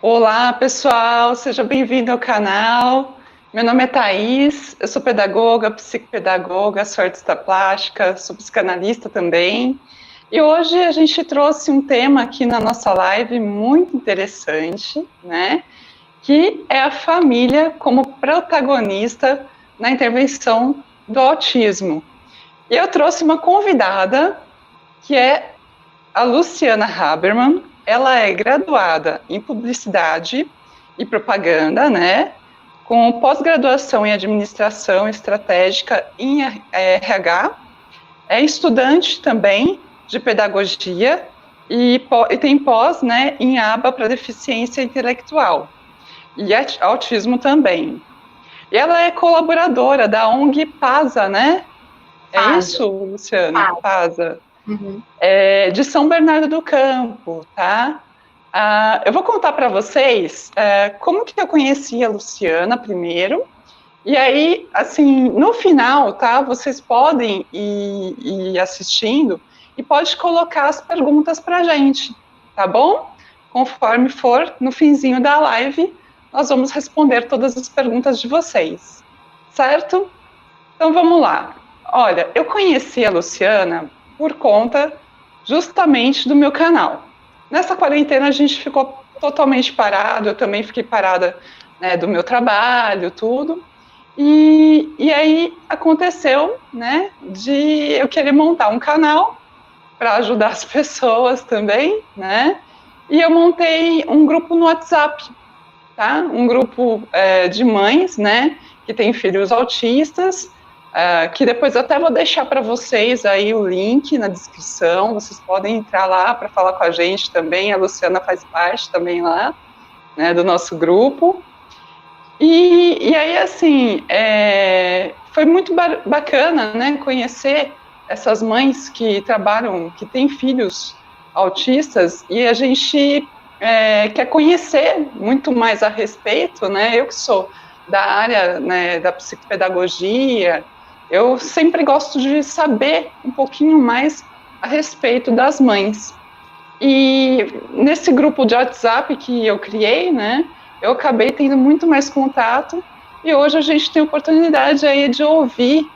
Olá, pessoal, seja bem-vindo ao canal. Meu nome é Thaís, eu sou pedagoga, psicopedagoga, sou artista plástica, sou psicanalista também. E hoje a gente trouxe um tema aqui na nossa live muito interessante, né? Que é a família como protagonista na intervenção do autismo. E eu trouxe uma convidada que é a Luciana Habermann. Ela é graduada em Publicidade e Propaganda, né? Com pós-graduação em Administração Estratégica em RH. É estudante também de Pedagogia e tem pós, né, em aba para deficiência intelectual e autismo também. E ela é colaboradora da ONG PASA, né? É isso, Luciana? PASA. Uhum. De São Bernardo do Campo, tá? Eu vou contar para vocês como que eu conheci a Luciana primeiro, e aí, assim, no final, tá? Vocês podem ir assistindo e pode colocar as perguntas para a gente, tá bom? Conforme for no finzinho da live, nós vamos responder todas as perguntas de vocês, certo? Então vamos lá. Olha, eu conheci a Luciana por conta justamente do meu canal. Nessa quarentena a gente ficou totalmente parado, eu também fiquei parada, né, do meu trabalho, tudo. E aí aconteceu, né, de eu querer montar um canal para ajudar as pessoas também, né? E eu montei um grupo no WhatsApp, tá? Um grupo de mães, né, que tem filhos autistas, que depois eu até vou deixar para vocês aí o link na descrição, vocês podem entrar lá para falar com a gente também, a Luciana faz parte também lá, né, do nosso grupo. E aí, assim, foi muito bacana, né, conhecer essas mães que trabalham, que têm filhos autistas, e a gente quer conhecer muito mais a respeito, né, eu que sou da área, né, da psicopedagogia, eu sempre gosto de saber um pouquinho mais a respeito das mães. E nesse grupo de WhatsApp que eu criei, né, eu acabei tendo muito mais contato e hoje a gente tem a oportunidade aí de ouvir,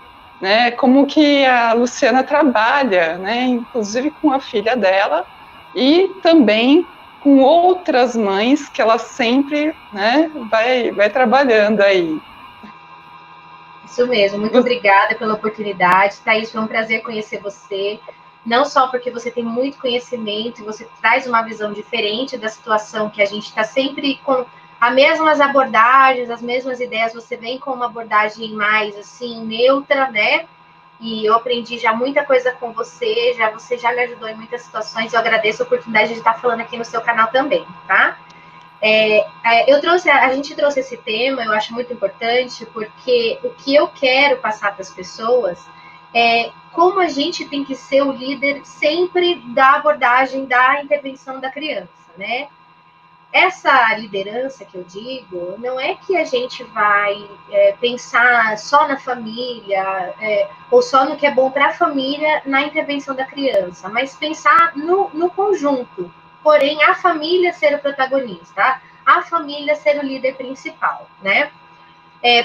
né, como que a Luciana trabalha, né, inclusive com a filha dela e também com outras mães que ela sempre, né, vai trabalhando aí. Isso mesmo, muito obrigada pela oportunidade. Thaís, foi um prazer conhecer você. Não só porque você tem muito conhecimento e você traz uma visão diferente da situação, que a gente está sempre com as mesmas abordagens, as mesmas ideias, você vem com uma abordagem mais assim, neutra, né? E eu aprendi já muita coisa com você já me ajudou em muitas situações. Eu agradeço a oportunidade de estar falando aqui no seu canal também, tá? A gente trouxe esse tema, eu acho muito importante, porque o que eu quero passar para as pessoas é como a gente tem que ser o líder sempre da abordagem da intervenção da criança, né? Essa liderança que eu digo, não é que a gente vai pensar só na família, ou só no que é bom para a família na intervenção da criança, mas pensar no conjunto. Porém, a família ser o protagonista, a família ser o líder principal, né?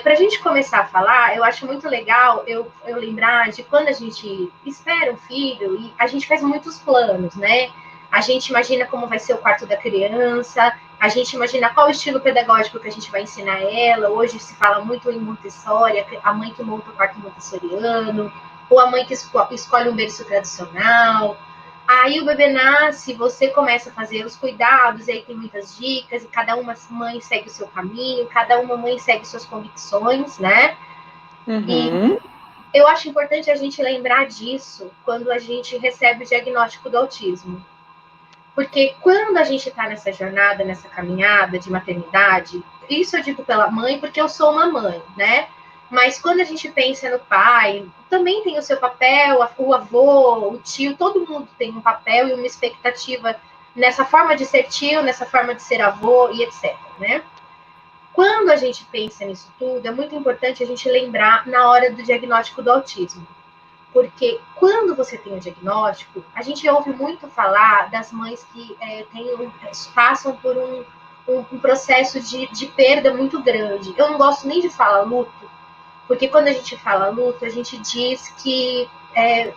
Para a gente começar a falar, eu acho muito legal eu lembrar de quando a gente espera um filho e a gente faz muitos planos, né? A gente imagina como vai ser o quarto da criança, a gente imagina qual o estilo pedagógico que a gente vai ensinar ela. Hoje se fala muito em Montessori, a mãe que monta o quarto montessoriano, ou a mãe que escolhe um berço tradicional. Aí o bebê nasce, você começa a fazer os cuidados, e aí tem muitas dicas, e cada uma mãe segue o seu caminho, cada uma mãe segue suas convicções, né? Uhum. E eu acho importante a gente lembrar disso quando a gente recebe o diagnóstico do autismo. Porque quando a gente está nessa jornada, nessa caminhada de maternidade, isso eu digo pela mãe, porque eu sou uma mãe, né? Mas quando a gente pensa no pai, também tem o seu papel, o avô, o tio, todo mundo tem um papel e uma expectativa nessa forma de ser tio, nessa forma de ser avô e etc, né? Quando a gente pensa nisso tudo, é muito importante a gente lembrar na hora do diagnóstico do autismo. Porque quando você tem o diagnóstico, a gente ouve muito falar das mães que passam por um processo de perda muito grande. Eu não gosto nem de falar luto, porque quando a gente fala luto, a gente diz que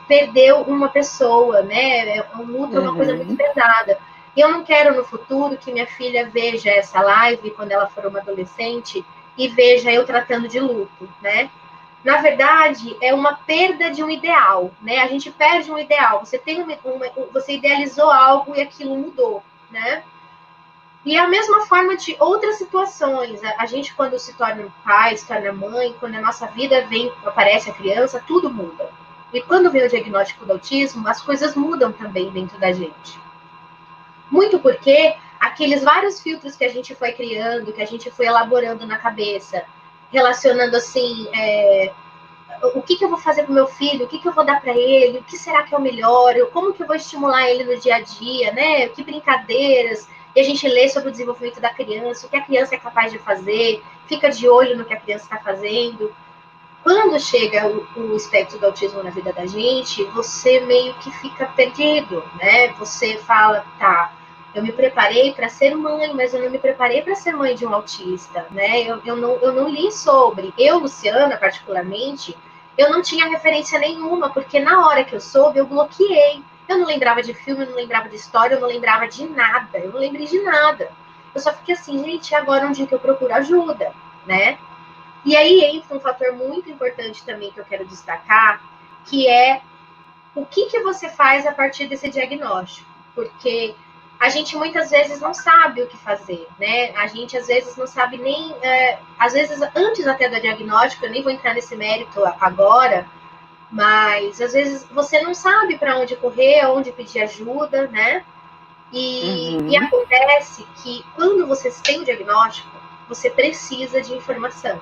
perdeu uma pessoa, né? Um luto é uma coisa muito pesada. E eu não quero no futuro que minha filha veja essa live quando ela for uma adolescente e veja eu tratando de luto, né? Na verdade, é uma perda de um ideal, né? A gente perde um ideal. Você tem você idealizou algo e aquilo mudou, né? E a mesma forma de outras situações. A gente, quando se torna pai, se torna mãe, quando a nossa vida aparece a criança, tudo muda. E quando vem o diagnóstico do autismo, as coisas mudam também dentro da gente. Muito porque aqueles vários filtros que a gente foi criando, que a gente foi elaborando na cabeça, relacionando assim, o que eu vou fazer para o meu filho, o que eu vou dar para ele, o que será que é o melhor, como que eu vou estimular ele no dia a dia, né? Que brincadeiras. E a gente lê sobre o desenvolvimento da criança, o que a criança é capaz de fazer, fica de olho no que a criança está fazendo. Quando chega o espectro do autismo na vida da gente, você meio que fica perdido, né? Você fala, tá, eu me preparei para ser mãe, mas eu não me preparei para ser mãe de um autista, né? Eu não li sobre. Eu, Luciana, particularmente, eu não tinha referência nenhuma, porque na hora que eu soube, eu bloqueei. Eu não lembrava de filme, eu não lembrava de história, eu não lembrava de nada. Eu não lembrei de nada. Eu só fiquei assim, gente, agora onde que eu procuro ajuda, né? E aí entra um fator muito importante também que eu quero destacar, que é o que você faz a partir desse diagnóstico. Porque a gente muitas vezes não sabe o que fazer, né? A gente às vezes não sabe nem... às vezes antes até do diagnóstico, eu nem vou entrar nesse mérito agora, mas às vezes você não sabe para onde correr, aonde pedir ajuda, né? E acontece que quando você tem o diagnóstico, você precisa de informação.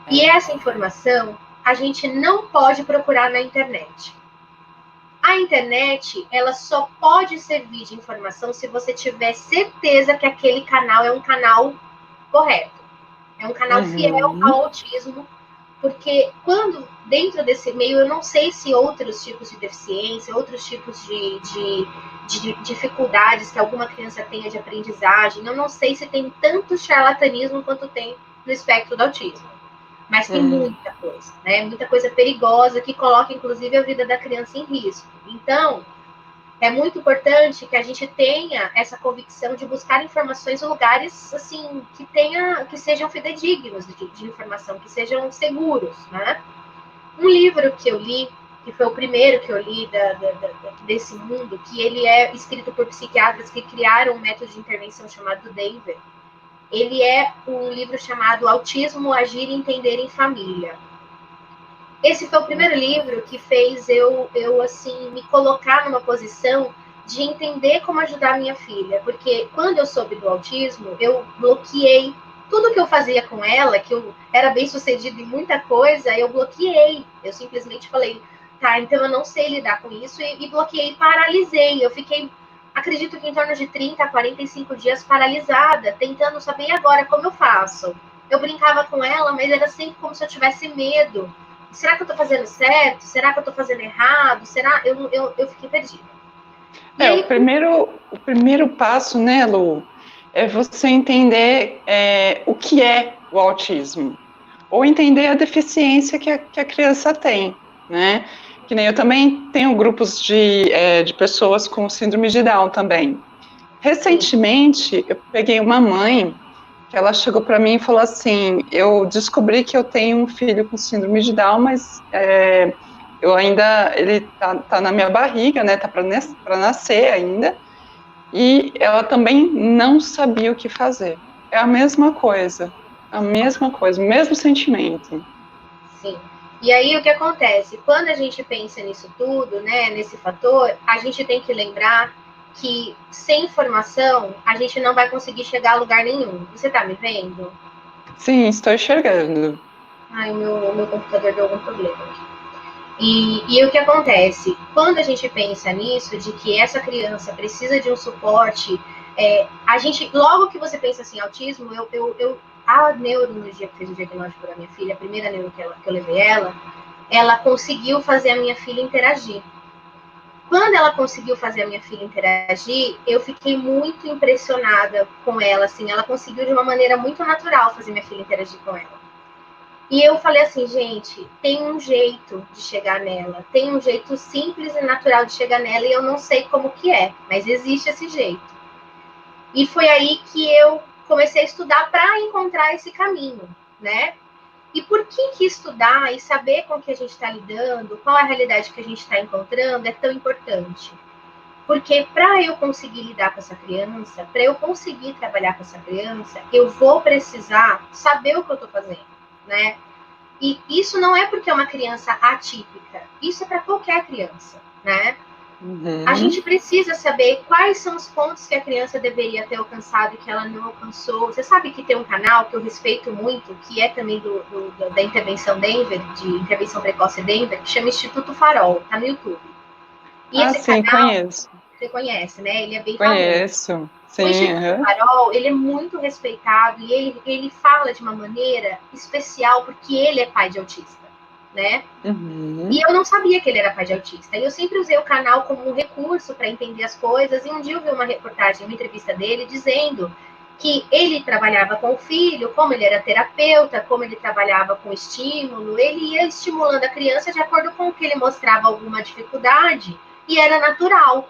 E essa informação a gente não pode procurar na internet. A internet, ela só pode servir de informação se você tiver certeza que aquele canal é um canal correto. É um canal fiel ao autismo, porque quando, dentro desse meio, eu não sei se outros tipos de deficiência, outros tipos de dificuldades que alguma criança tenha de aprendizagem, eu não sei se tem tanto charlatanismo quanto tem no espectro do autismo. Mas tem muita coisa, né? Muita coisa perigosa que coloca, inclusive, a vida da criança em risco. Então, é muito importante que a gente tenha essa convicção de buscar informações em lugares, assim, que sejam fidedignos de informação, que sejam seguros, né? Um livro que eu li, que foi o primeiro que eu li desse mundo, que ele é escrito por psiquiatras que criaram um método de intervenção chamado David. Ele é um livro chamado Autismo, Agir e Entender em Família. Esse foi o primeiro livro que fez eu assim, me colocar numa posição de entender como ajudar a minha filha. Porque quando eu soube do autismo, eu bloqueei tudo que eu fazia com ela, que eu era bem sucedida em muita coisa, eu bloqueei. Eu simplesmente falei, tá, então eu não sei lidar com isso, e bloqueei, paralisei. Eu fiquei, acredito que em torno de 30 a 45 dias paralisada, tentando saber agora como eu faço. Eu brincava com ela, mas era sempre como se eu tivesse medo. Será que eu tô fazendo certo? Será que eu tô fazendo errado? Será? Eu fiquei perdida. E aí, o primeiro passo, né, Lu, é você entender o que é o autismo, ou entender a deficiência que a criança tem, né? Que nem eu também tenho grupos de pessoas com síndrome de Down também. Recentemente, eu peguei uma mãe que ela chegou para mim e falou assim: eu descobri que eu tenho um filho com síndrome de Down, mas eu ainda, ele tá na minha barriga, né? Tá para nascer ainda. E ela também não sabia o que fazer. É a mesma coisa, o mesmo sentimento. Sim. E aí o que acontece? Quando a gente pensa nisso tudo, né, nesse fator, a gente tem que lembrar que sem informação a gente não vai conseguir chegar a lugar nenhum. Você tá me vendo? Sim, estou enxergando. Ai, o meu computador deu algum problema aqui. E o que acontece? Quando a gente pensa nisso, de que essa criança precisa de um suporte, a gente, logo que você pensa assim, autismo, a neuro, no dia que fez o diagnóstico da minha filha, a primeira neuro que eu levei ela conseguiu fazer a minha filha interagir. quando ela conseguiu fazer a minha filha interagir, eu fiquei muito impressionada com ela, assim, ela conseguiu de uma maneira muito natural fazer minha filha interagir com ela. E eu falei assim, gente, tem um jeito de chegar nela, tem um jeito simples e natural de chegar nela e eu não sei como que é, mas existe esse jeito. E foi aí que eu comecei a estudar para encontrar esse caminho, né? E por que estudar e saber com o que a gente está lidando, qual é a realidade que a gente está encontrando é tão importante? Porque para eu conseguir lidar com essa criança, para eu conseguir trabalhar com essa criança, eu vou precisar saber o que eu estou fazendo, né? E isso não é porque é uma criança atípica, isso é para qualquer criança, né? A gente precisa saber quais são os pontos que a criança deveria ter alcançado e que ela não alcançou. Você sabe que tem um canal que eu respeito muito, que é também da intervenção Denver, de intervenção precoce Denver, que chama Instituto Farol, tá no YouTube. E esse sim, canal, conheço. você conhece, né? Ele é bem famoso. Conheço, sim. O Instituto Farol, ele é muito respeitado e ele fala de uma maneira especial porque ele é pai de autista, né? E eu não sabia que ele era pai de autista. E eu sempre usei o canal como um recurso para entender as coisas. E um dia eu vi uma reportagem, uma entrevista dele, dizendo que ele trabalhava com o filho, como ele era terapeuta, como ele trabalhava com estímulo, ele ia estimulando a criança de acordo com o que ele mostrava alguma dificuldade, e era natural.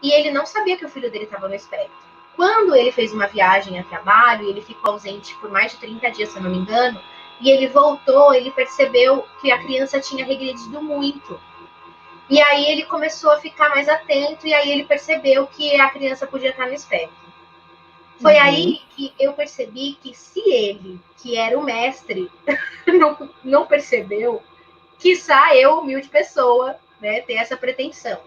E ele não sabia que o filho dele estava no espectro. Quando ele fez uma viagem a trabalho, ele ficou ausente por mais de 30 dias, se eu não me engano, e ele voltou, ele percebeu que a criança tinha regredido muito. E aí ele começou a ficar mais atento, e aí ele percebeu que a criança podia estar no espectro. Foi aí que eu percebi que se ele, que era o mestre, não percebeu, quiçá eu, humilde pessoa, né, ter essa pretensão.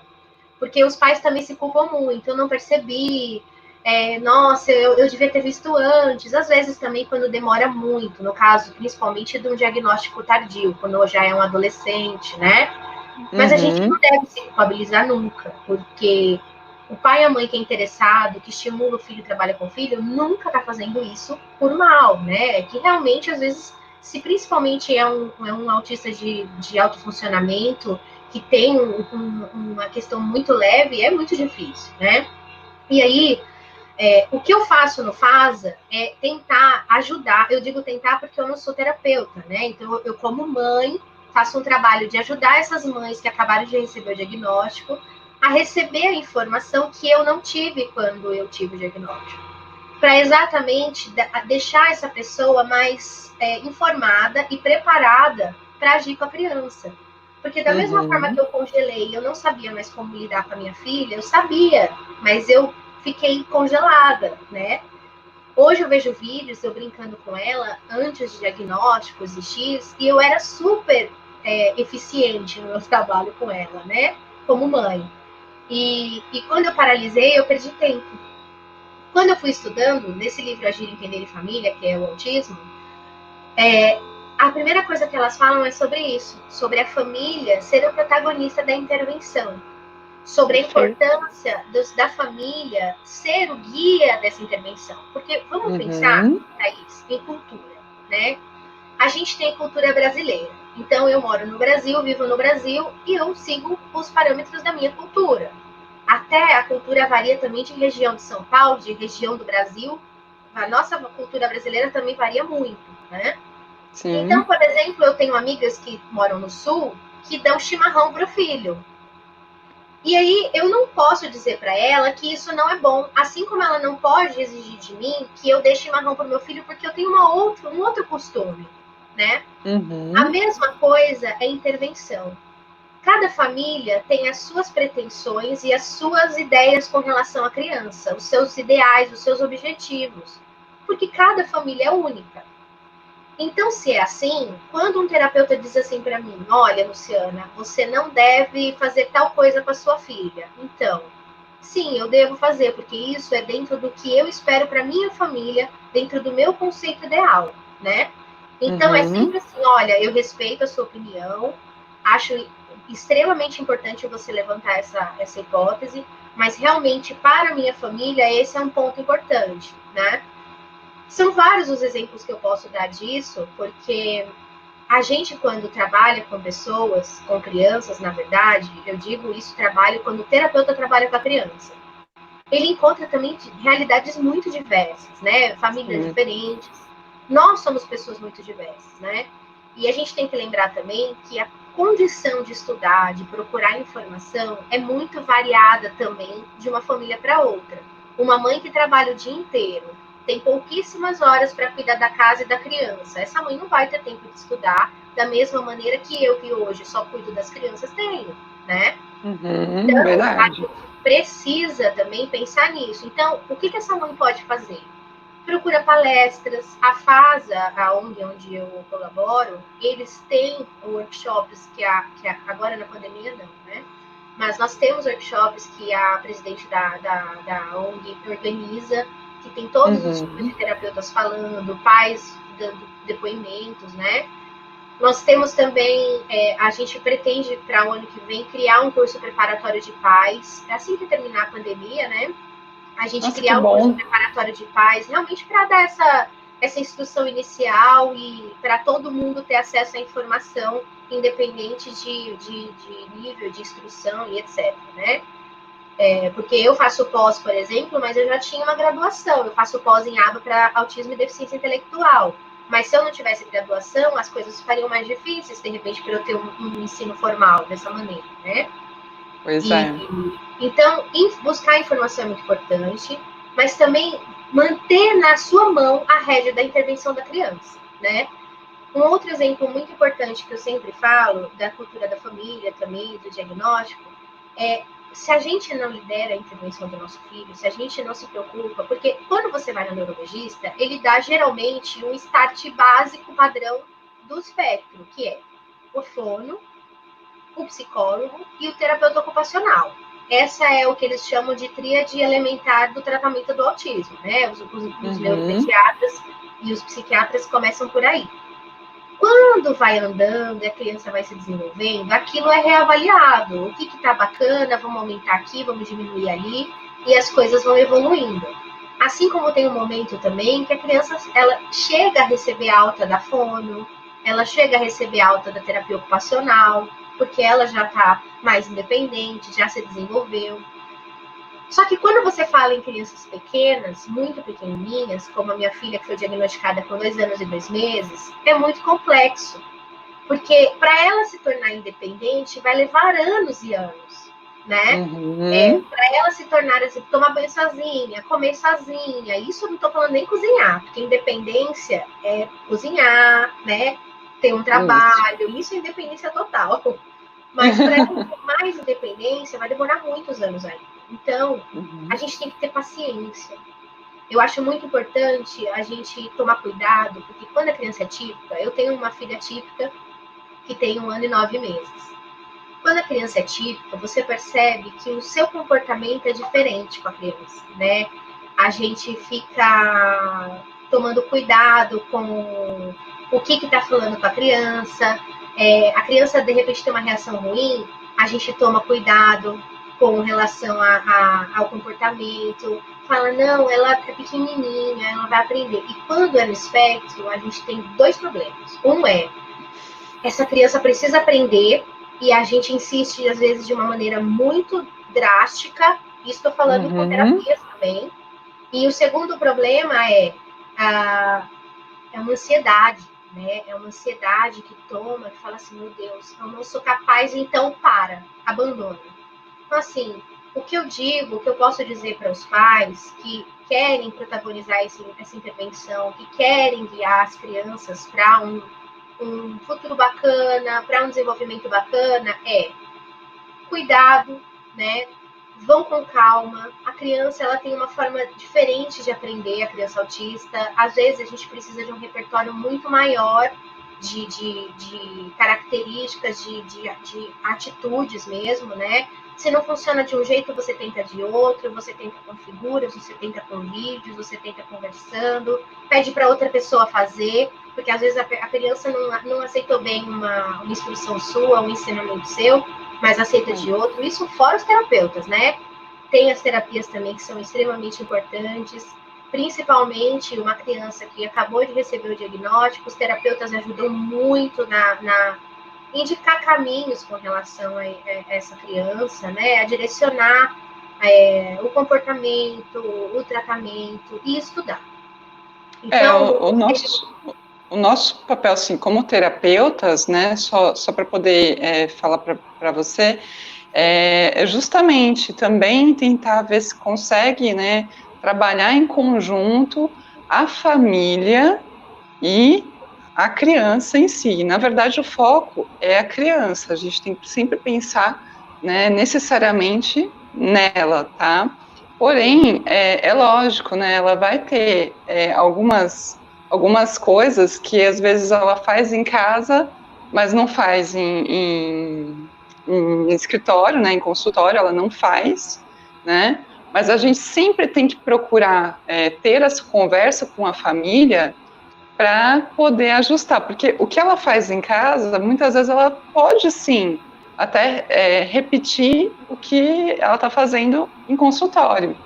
Porque os pais também se culpam muito, eu não percebi, nossa, eu devia ter visto antes. Às vezes também quando demora muito, no caso, principalmente de um diagnóstico tardio, quando já é um adolescente, né? Mas a gente não deve se culpabilizar nunca, porque o pai e a mãe que é interessado, que estimula o filho e trabalha com o filho, nunca está fazendo isso por mal, né? É que realmente, às vezes, se principalmente é um autista de alto funcionamento, que tem uma questão muito leve, é muito difícil, né? E aí, o que eu faço no FASA é tentar ajudar. Eu digo tentar porque eu não sou terapeuta, né? Então, eu como mãe, faço um trabalho de ajudar essas mães que acabaram de receber o diagnóstico a receber a informação que eu não tive quando eu tive o diagnóstico. Para exatamente deixar essa pessoa mais informada e preparada para agir com a criança. Porque da mesma forma que eu congelei, eu não sabia mais como lidar com a minha filha, eu sabia, mas eu fiquei congelada, né? Hoje eu vejo vídeos eu brincando com ela antes de diagnósticos e X, e eu era super eficiente no meu trabalho com ela, né? Como mãe. E quando eu paralisei, eu perdi tempo. Quando eu fui estudando, nesse livro Agir, Entender e Família, que é o autismo, a primeira coisa que elas falam é sobre isso, sobre a família ser o protagonista da intervenção, sobre a importância da família ser o guia dessa intervenção. Porque vamos pensar, Thaís, em cultura, né? A gente tem cultura brasileira. Então, eu moro no Brasil, vivo no Brasil e eu sigo os parâmetros da minha cultura. Até a cultura varia também de região de São Paulo, de região do Brasil. A nossa cultura brasileira também varia muito, né? Sim. Então, por exemplo, eu tenho amigas que moram no Sul que dão chimarrão para o filho. E aí eu não posso dizer para ela que isso não é bom, assim como ela não pode exigir de mim que eu dê chimarrão para o meu filho porque eu tenho um outro costume, né? A mesma coisa é intervenção. Cada família tem as suas pretensões e as suas ideias com relação à criança, os seus ideais, os seus objetivos, porque cada família é única. Então, se é assim, quando um terapeuta diz assim para mim, olha, Luciana, você não deve fazer tal coisa com a sua filha. Então, sim, eu devo fazer, porque isso é dentro do que eu espero para minha família, dentro do meu conceito ideal, né? Então, é sempre assim, olha, eu respeito a sua opinião, acho extremamente importante você levantar essa hipótese, mas realmente, para a minha família, esse é um ponto importante, né? São vários os exemplos que eu posso dar disso, porque A gente, quando trabalha com pessoas, com crianças, na verdade, eu digo isso, trabalho quando o terapeuta trabalha com a criança. Ele encontra também realidades muito diversas, né? Famílias diferentes. Nós somos pessoas muito diversas, né? E a gente tem que lembrar também que a condição de estudar, de procurar informação, é muito variada também de uma família para outra. Uma mãe que trabalha o dia inteiro, tem pouquíssimas horas para cuidar da casa e da criança. Essa mãe não vai ter tempo de estudar da mesma maneira que eu, que hoje só cuido das crianças, tenho, né? Então, verdade. a gente precisa também pensar nisso. Então, o que essa mãe pode fazer? Procura palestras. A FASA, a ONG onde eu colaboro, eles têm workshops que agora na pandemia não, né? Mas nós temos workshops que a presidente da ONG organiza, que tem todos os tipos de terapeutas falando, pais dando depoimentos, né? Nós temos também, a gente pretende para o ano que vem criar um curso preparatório de pais, assim que terminar a pandemia, né? A gente criar um curso preparatório de pais, realmente para dar essa instrução inicial e para todo mundo ter acesso à informação, independente de nível de instrução e etc, né? Porque eu faço pós, por exemplo, mas eu já tinha uma graduação. Eu faço pós em aba para autismo e deficiência intelectual. Mas se eu não tivesse graduação, as coisas ficariam mais difíceis, de repente, para eu ter um ensino formal dessa maneira, né? Pois é. Então, buscar informação é muito importante, mas também manter na sua mão a rédea da intervenção da criança, né? Um outro exemplo muito importante que eu sempre falo, da cultura da família também, do diagnóstico, é se a gente não lidera a intervenção do nosso filho, se a gente não se preocupa, porque quando você vai no neurologista, ele dá geralmente um start básico padrão do espectro, que é o fono, o psicólogo e o terapeuta ocupacional. Essa é o que eles chamam de tríade elementar do tratamento do autismo, né? Os neuropediatras e os psiquiatras começam por aí. Quando vai andando e a criança vai se desenvolvendo, aquilo é reavaliado. O que está bacana, vamos aumentar aqui, vamos diminuir ali, e as coisas vão evoluindo. Assim como tem um momento também que a criança ela chega a receber alta da fono, ela chega a receber alta da terapia ocupacional, porque ela já está mais independente, já se desenvolveu. Só que quando você fala em crianças pequenas, muito pequenininhas, como a minha filha que foi diagnosticada com 2 anos e 2 meses, é muito complexo. Porque para ela se tornar independente vai levar anos e anos, né? Para ela se tornar assim, tomar banho sozinha, comer sozinha. Isso eu não estou falando nem cozinhar, porque independência é cozinhar, né? Ter um trabalho, isso é independência total. Mas para ela ter mais independência vai demorar muitos anos ainda. Então, a gente tem que ter paciência. Eu acho muito importante a gente tomar cuidado, porque quando a criança é típica, eu tenho uma filha típica que tem 1 ano e 9 meses. Quando a criança é típica, você percebe que o seu comportamento é diferente com a criança, né? A gente fica tomando cuidado com o que está falando com a criança. A criança, de repente, tem uma reação ruim, a gente toma cuidado com relação ao comportamento. Fala, não, ela é pequenininha, ela vai aprender. E quando é no espectro, a gente tem 2 problemas. Um é, essa criança precisa aprender e a gente insiste, às vezes, de uma maneira muito drástica. Isso estou falando com terapias também. E o segundo problema é uma ansiedade, né? É uma ansiedade que toma, que fala assim, meu Deus, eu não sou capaz, então abandona. Então, assim, o que eu digo, o que eu posso dizer para os pais que querem protagonizar essa intervenção, que querem guiar as crianças para um futuro bacana, para um desenvolvimento bacana, é cuidado, né? Vão com calma. A criança ela tem uma forma diferente de aprender, a criança autista. Às vezes a gente precisa de um repertório muito maior de características, de atitudes mesmo, né? Se não funciona de um jeito, você tenta de outro, você tenta com figuras, você tenta com vídeos, você tenta conversando, pede para outra pessoa fazer, porque às vezes a criança não aceitou bem uma instrução sua, um ensinamento seu, mas aceita de outro. Isso fora os terapeutas, né? Tem as terapias também que são extremamente importantes. principalmente uma criança que acabou de receber o diagnóstico, os terapeutas ajudam muito na indicar caminhos com relação a essa criança, né? A direcionar o comportamento, o tratamento e estudar. Então, o nosso papel, assim, como terapeutas, né, só para poder falar para você, é justamente também tentar ver se consegue, né, trabalhar em conjunto a família e a criança em si. Na verdade, o foco é a criança. A gente tem que sempre pensar, né, necessariamente nela, tá? Porém, é lógico, né? Ela vai ter algumas coisas que às vezes ela faz em casa, mas não faz em escritório, né? Em consultório, ela não faz, né? Mas a gente sempre tem que procurar ter essa conversa com a família para poder ajustar, porque o que ela faz em casa, muitas vezes ela pode sim até repetir o que ela está fazendo em consultório.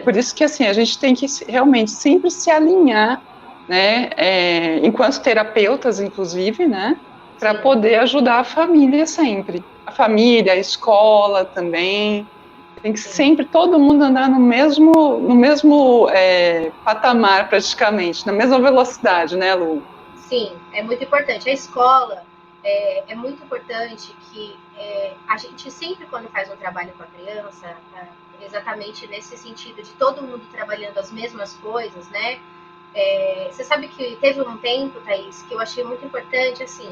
Por isso que assim a gente tem que realmente sempre se alinhar, né, enquanto terapeutas, inclusive, né, para poder ajudar a família sempre, a família, a escola também. Tem que sempre todo mundo andar no mesmo patamar, praticamente, na mesma velocidade, né, Lu? Sim, é muito importante. A escola é muito importante que a gente sempre, quando faz um trabalho com a criança, exatamente nesse sentido de todo mundo trabalhando as mesmas coisas, né? Você sabe que teve um tempo, Thaís, que eu achei muito importante, assim,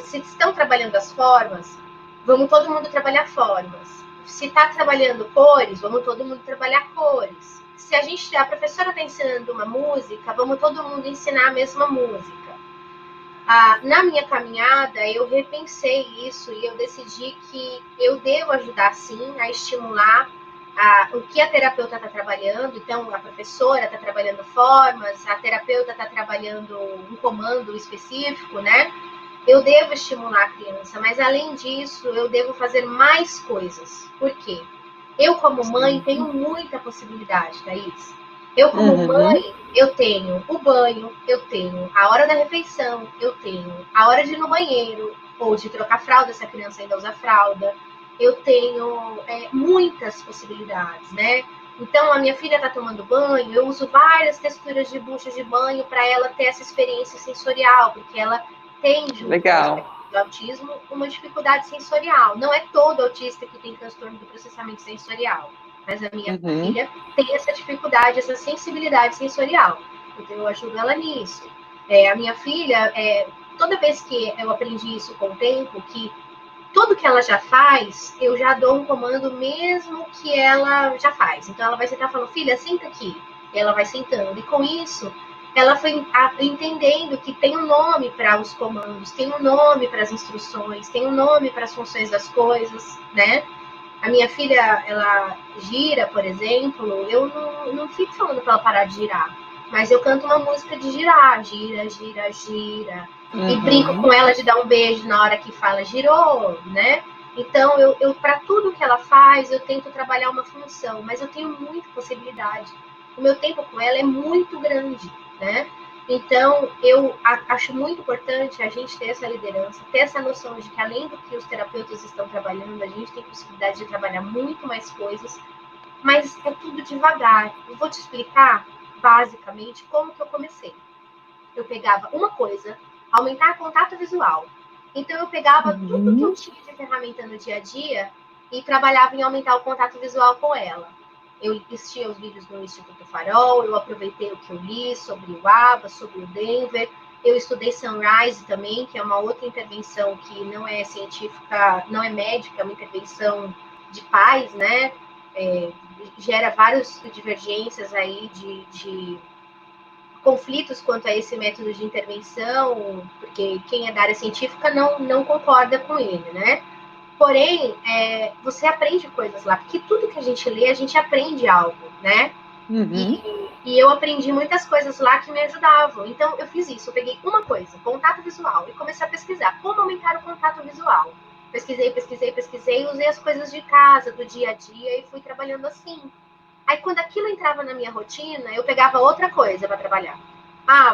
se estão trabalhando as formas, vamos todo mundo trabalhar formas. Se está trabalhando cores, vamos todo mundo trabalhar cores. Se a professora está ensinando uma música, vamos todo mundo ensinar a mesma música. Na minha caminhada, eu repensei isso e eu decidi que eu devo ajudar, sim, a estimular o que a terapeuta está trabalhando. Então, a professora está trabalhando formas, a terapeuta está trabalhando um comando específico, né? Eu devo estimular a criança, mas além disso, eu devo fazer mais coisas. Por quê? Eu, como mãe, tenho muita possibilidade, Thaís. Eu, como mãe, eu tenho o banho, eu tenho a hora da refeição, eu tenho a hora de ir no banheiro, ou de trocar fralda, se a criança ainda usa fralda. Eu tenho muitas possibilidades, né? Então, a minha filha está tomando banho, eu uso várias texturas de buchas de banho para ela ter essa experiência sensorial, porque ela tem, junto com o espectro do autismo, uma dificuldade sensorial. Não é todo autista que tem transtorno do processamento sensorial, mas a minha filha tem essa dificuldade, essa sensibilidade sensorial. Então, eu ajudo ela nisso. A minha filha, toda vez que eu aprendi isso com o tempo, que tudo que ela já faz, eu já dou um comando mesmo que ela já faz. Então, ela vai sentar falando, filha, senta aqui. E ela vai sentando. E com isso, ela foi entendendo que tem um nome para os comandos, tem um nome para as instruções, tem um nome para as funções das coisas, né? A minha filha, ela gira, por exemplo, eu não fico falando para ela parar de girar, mas eu canto uma música de girar, gira, gira, gira. E brinco com ela de dar um beijo na hora que fala girou, né? Então, eu para tudo que ela faz, eu tento trabalhar uma função, mas eu tenho muita possibilidade. O meu tempo com ela é muito grande, né? Então, eu acho muito importante a gente ter essa liderança, ter essa noção de que, além do que os terapeutas estão trabalhando, a gente tem possibilidade de trabalhar muito mais coisas, mas é tudo devagar. Eu vou te explicar, basicamente, como que eu comecei. Eu pegava uma coisa, aumentar contato visual. Então, eu pegava tudo que eu tinha de ferramenta no dia a dia e trabalhava em aumentar o contato visual com ela. Eu assistia os vídeos do Instituto Farol, eu aproveitei o que eu li sobre o ABA, sobre o Denver. Eu estudei Sunrise também, que é uma outra intervenção que não é científica, não é médica, é uma intervenção de pais, né? Gera várias divergências aí de conflitos quanto a esse método de intervenção, porque quem é da área científica não concorda com ele, né? Porém, você aprende coisas lá, porque tudo que a gente lê, a gente aprende algo, né? E eu aprendi muitas coisas lá que me ajudavam. Então, eu fiz isso. Eu peguei uma coisa, contato visual, e comecei a pesquisar como aumentar o contato visual. Pesquisei, usei as coisas de casa, do dia a dia, e fui trabalhando assim. Aí, quando aquilo entrava na minha rotina, eu pegava outra coisa para trabalhar.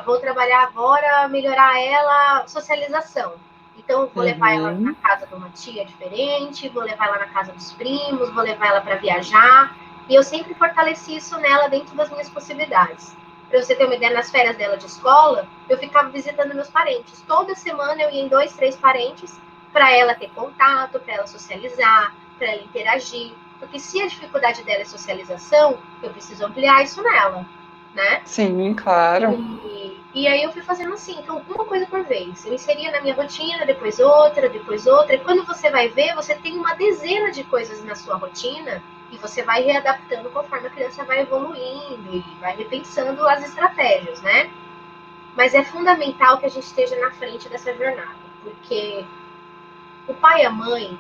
Vou trabalhar agora, melhorar ela, socialização. Então, vou levar ela na Uhum. casa de uma tia diferente, vou levar ela na casa dos primos, vou levar ela para viajar. E eu sempre fortaleci isso nela dentro das minhas possibilidades. Para você ter uma ideia, nas férias dela de escola, eu ficava visitando meus parentes. Toda semana eu ia em 2, 3 parentes para ela ter contato, para ela socializar, para ela interagir. Porque se a dificuldade dela é socialização, eu preciso ampliar isso nela, né? Sim, claro. E aí eu fui fazendo assim, então uma coisa por vez. Eu inseria na minha rotina, depois outra, depois outra. E quando você vai ver, você tem uma dezena de coisas na sua rotina e você vai readaptando conforme a criança vai evoluindo e vai repensando as estratégias, né? Mas é fundamental que a gente esteja na frente dessa jornada, porque o pai e a mãe,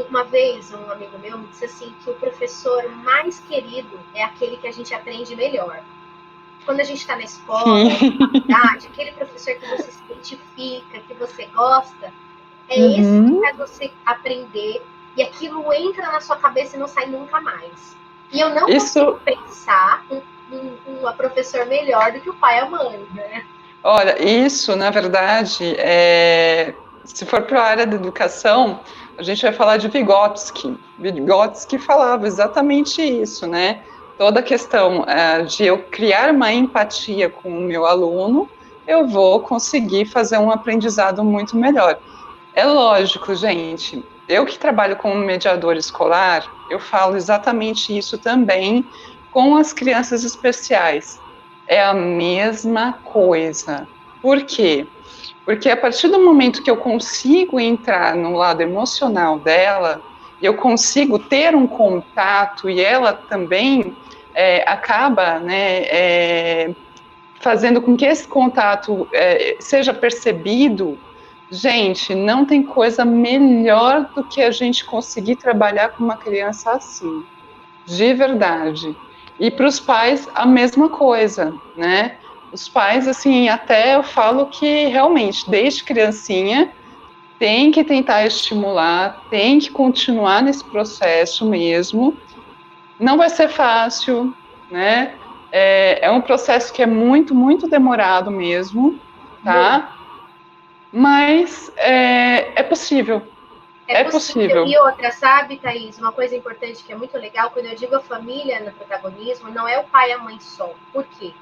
uma vez um amigo meu me disse assim que o professor mais querido é aquele que a gente aprende melhor. Quando a gente está na escola, na Sim. faculdade, aquele professor que você se identifica, que você gosta, é esse que Uhum. faz você aprender e aquilo entra na sua cabeça e não sai nunca mais. E eu não consigo Isso, pensar um professor melhor do que o pai e a mãe, né? olha, isso, na verdade, se for para a área da educação, a gente vai falar de Vygotsky. Vygotsky falava exatamente isso, né? Toda a questão de eu criar uma empatia com o meu aluno, eu vou conseguir fazer um aprendizado muito melhor. É lógico, gente. Eu que trabalho como mediador escolar, eu falo exatamente isso também com as crianças especiais. É a mesma coisa. Por quê? Porque a partir do momento que eu consigo entrar no lado emocional dela, eu consigo ter um contato e ela também acaba, né, fazendo com que esse contato seja percebido. Gente, não tem coisa melhor do que a gente conseguir trabalhar com uma criança assim, de verdade. E para os pais, a mesma coisa, né? Os pais, assim, até eu falo que realmente, desde criancinha, tem que tentar estimular, tem que continuar nesse processo mesmo. Não vai ser fácil, né? É um processo que é muito, muito demorado mesmo, Muito. tá? Mas é possível, É é possível. possível. E outra, sabe, Thaís, uma coisa importante que é muito legal, quando eu digo a família no protagonismo, não é o pai e a mãe só. Por quê?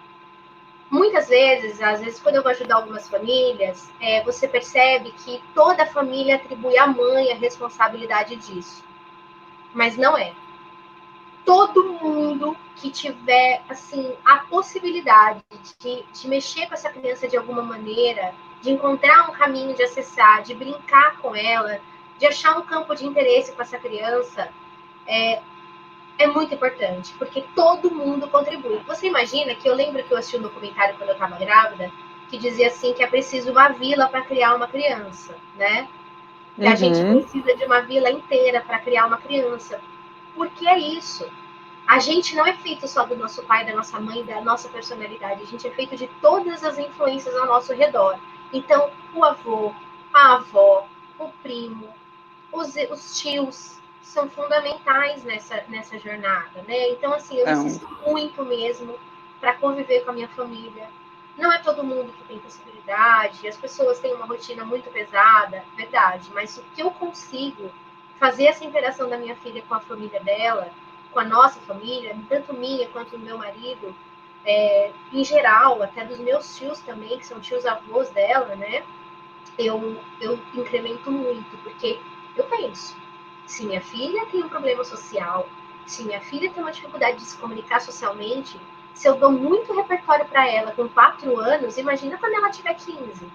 Muitas vezes, às vezes, quando eu vou ajudar algumas famílias, você percebe que toda a família atribui à mãe a responsabilidade disso. Mas não é. Todo mundo que tiver, assim, a possibilidade de mexer com essa criança de alguma maneira, de encontrar um caminho de acessar, de brincar com ela, de achar um campo de interesse com essa criança, é muito importante, porque todo mundo contribui. Você imagina que eu lembro que eu assisti um documentário quando eu estava grávida, que dizia assim que é preciso uma vila para criar uma criança, né? Que a gente Uhum. precisa de uma vila inteira para criar uma criança. Porque é isso. A gente não é feito só do nosso pai, da nossa mãe, da nossa personalidade. A gente é feito de todas as influências ao nosso redor. Então, o avô, a avó, o primo, os tios são fundamentais nessa jornada, né? Então, assim, eu Então, insisto muito mesmo para conviver com a minha família. Não é todo mundo que tem possibilidade, as pessoas têm uma rotina muito pesada, verdade, mas o que eu consigo fazer essa interação da minha filha com a família dela, com a nossa família, tanto minha quanto do meu marido, em geral, até dos meus tios também, que são tios avós dela, né? Eu incremento muito, porque eu penso, se minha filha tem um problema social, se minha filha tem uma dificuldade de se comunicar socialmente, se eu dou muito repertório para ela com 4 anos, imagina quando ela tiver 15,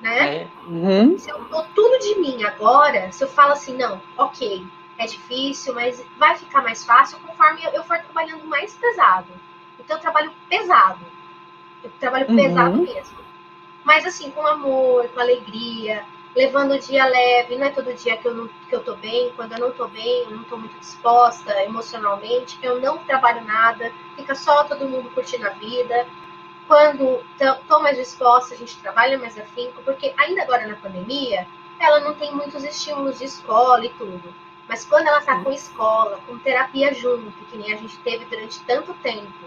né? uhum. Se eu dou tudo de mim agora, se eu falo assim, não, ok, é difícil, mas vai ficar mais fácil conforme eu for trabalhando mais pesado. Então eu trabalho pesado Uhum. mesmo. Mas assim, com amor, com alegria, levando o dia leve. Não é todo dia que eu tô bem. Quando eu não tô bem, eu não tô muito disposta emocionalmente, eu não trabalho nada, fica só todo mundo curtindo a vida. Quando tô mais disposta, a gente trabalha mais afinco, porque ainda agora na pandemia, ela não tem muitos estímulos de escola e tudo. Mas quando ela está com escola, com terapia junto, que nem a gente teve durante tanto tempo,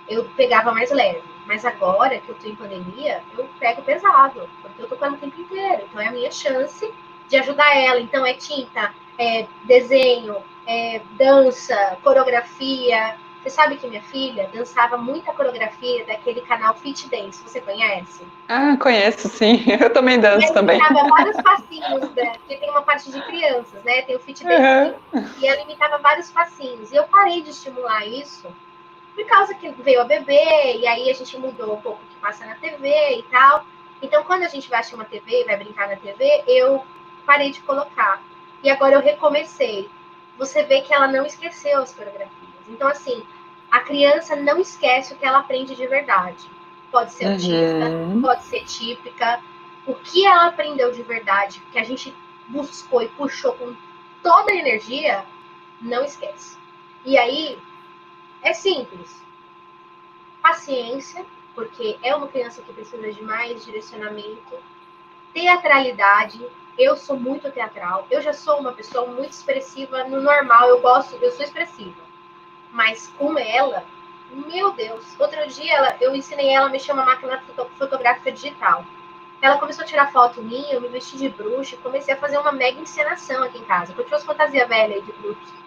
eu pegava mais leve. Mas agora que eu tô em pandemia, eu pego pesado, porque eu tô com ela o tempo inteiro. Então é a minha chance de ajudar ela. Então é tinta, é desenho, é dança, coreografia. Você sabe que minha filha dançava muita coreografia daquele canal Fit Dance, você conhece? Ah, conheço, sim. Eu também E danço ela também. imitava vários passinhos, porque tem uma parte de crianças, né? Tem o Fit Dance Uhum. Kids. E ela imitava vários passinhos. E eu parei de estimular isso por causa que veio a bebê, e aí a gente mudou um pouco o que passa na TV e tal. Então, quando a gente vai assistir uma TV e vai brincar na TV, eu parei de colocar. E agora eu recomecei. Você vê que ela não esqueceu as coreografias. Então, assim, a criança não esquece o que ela aprende de verdade. Pode ser autista, Uhum. pode ser típica. O que ela aprendeu de verdade, que a gente buscou e puxou com toda a energia, não esquece. E aí, é simples. Paciência, porque é uma criança que precisa de mais direcionamento. Teatralidade. Eu sou muito teatral. Eu já sou uma pessoa muito expressiva no normal. Eu sou expressiva. Mas com ela, meu Deus. Outro dia eu ensinei ela a mexer uma máquina fotográfica digital. Ela começou a tirar foto minha, eu me vesti de bruxa e comecei a fazer uma mega encenação aqui em casa. Eu tinha umas fantasias velhas de bruxa.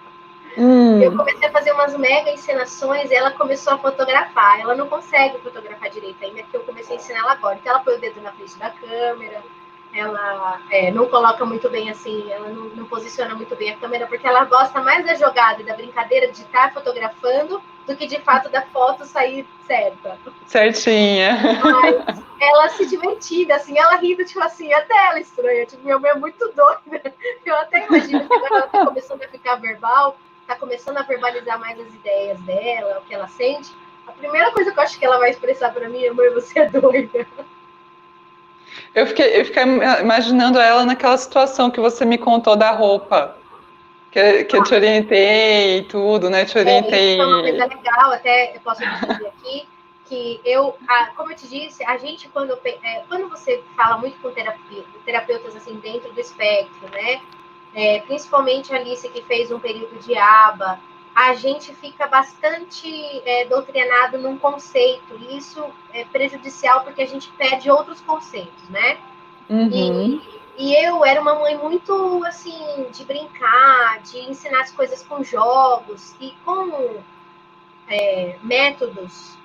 Eu Hum. comecei a fazer umas mega encenações e ela começou a fotografar. Ela não consegue fotografar direito ainda, que eu comecei a ensinar ela agora. Então ela põe o dedo na frente da câmera, ela não coloca muito bem assim, ela não posiciona muito bem a câmera, porque ela gosta mais da jogada e da brincadeira de estar fotografando do que de fato da foto sair certa. Certinha. Mas ela se divertida, assim, ela rindo, tipo assim, até ela estranha, tipo, minha mãe é muito doida. Eu até imagino que agora ela tá começando a ficar verbal, tá começando a verbalizar mais as ideias dela, o que ela sente. A primeira coisa que eu acho que ela vai expressar pra mim é: mãe, você é doida. Eu fiquei imaginando ela naquela situação que você me contou da roupa, que eu te orientei e tudo, né? Te Isso foi uma coisa orientei. legal, até eu posso te dizer aqui, que como eu te disse, a gente, quando você fala muito com terapeutas assim, dentro do espectro, né? Principalmente a Alice, que fez um período de aba, a gente fica bastante doutrinado num conceito, e isso é prejudicial porque a gente perde outros conceitos, né? E, Uhum. e eu era uma mãe muito, assim, de brincar, de ensinar as coisas com jogos e com métodos.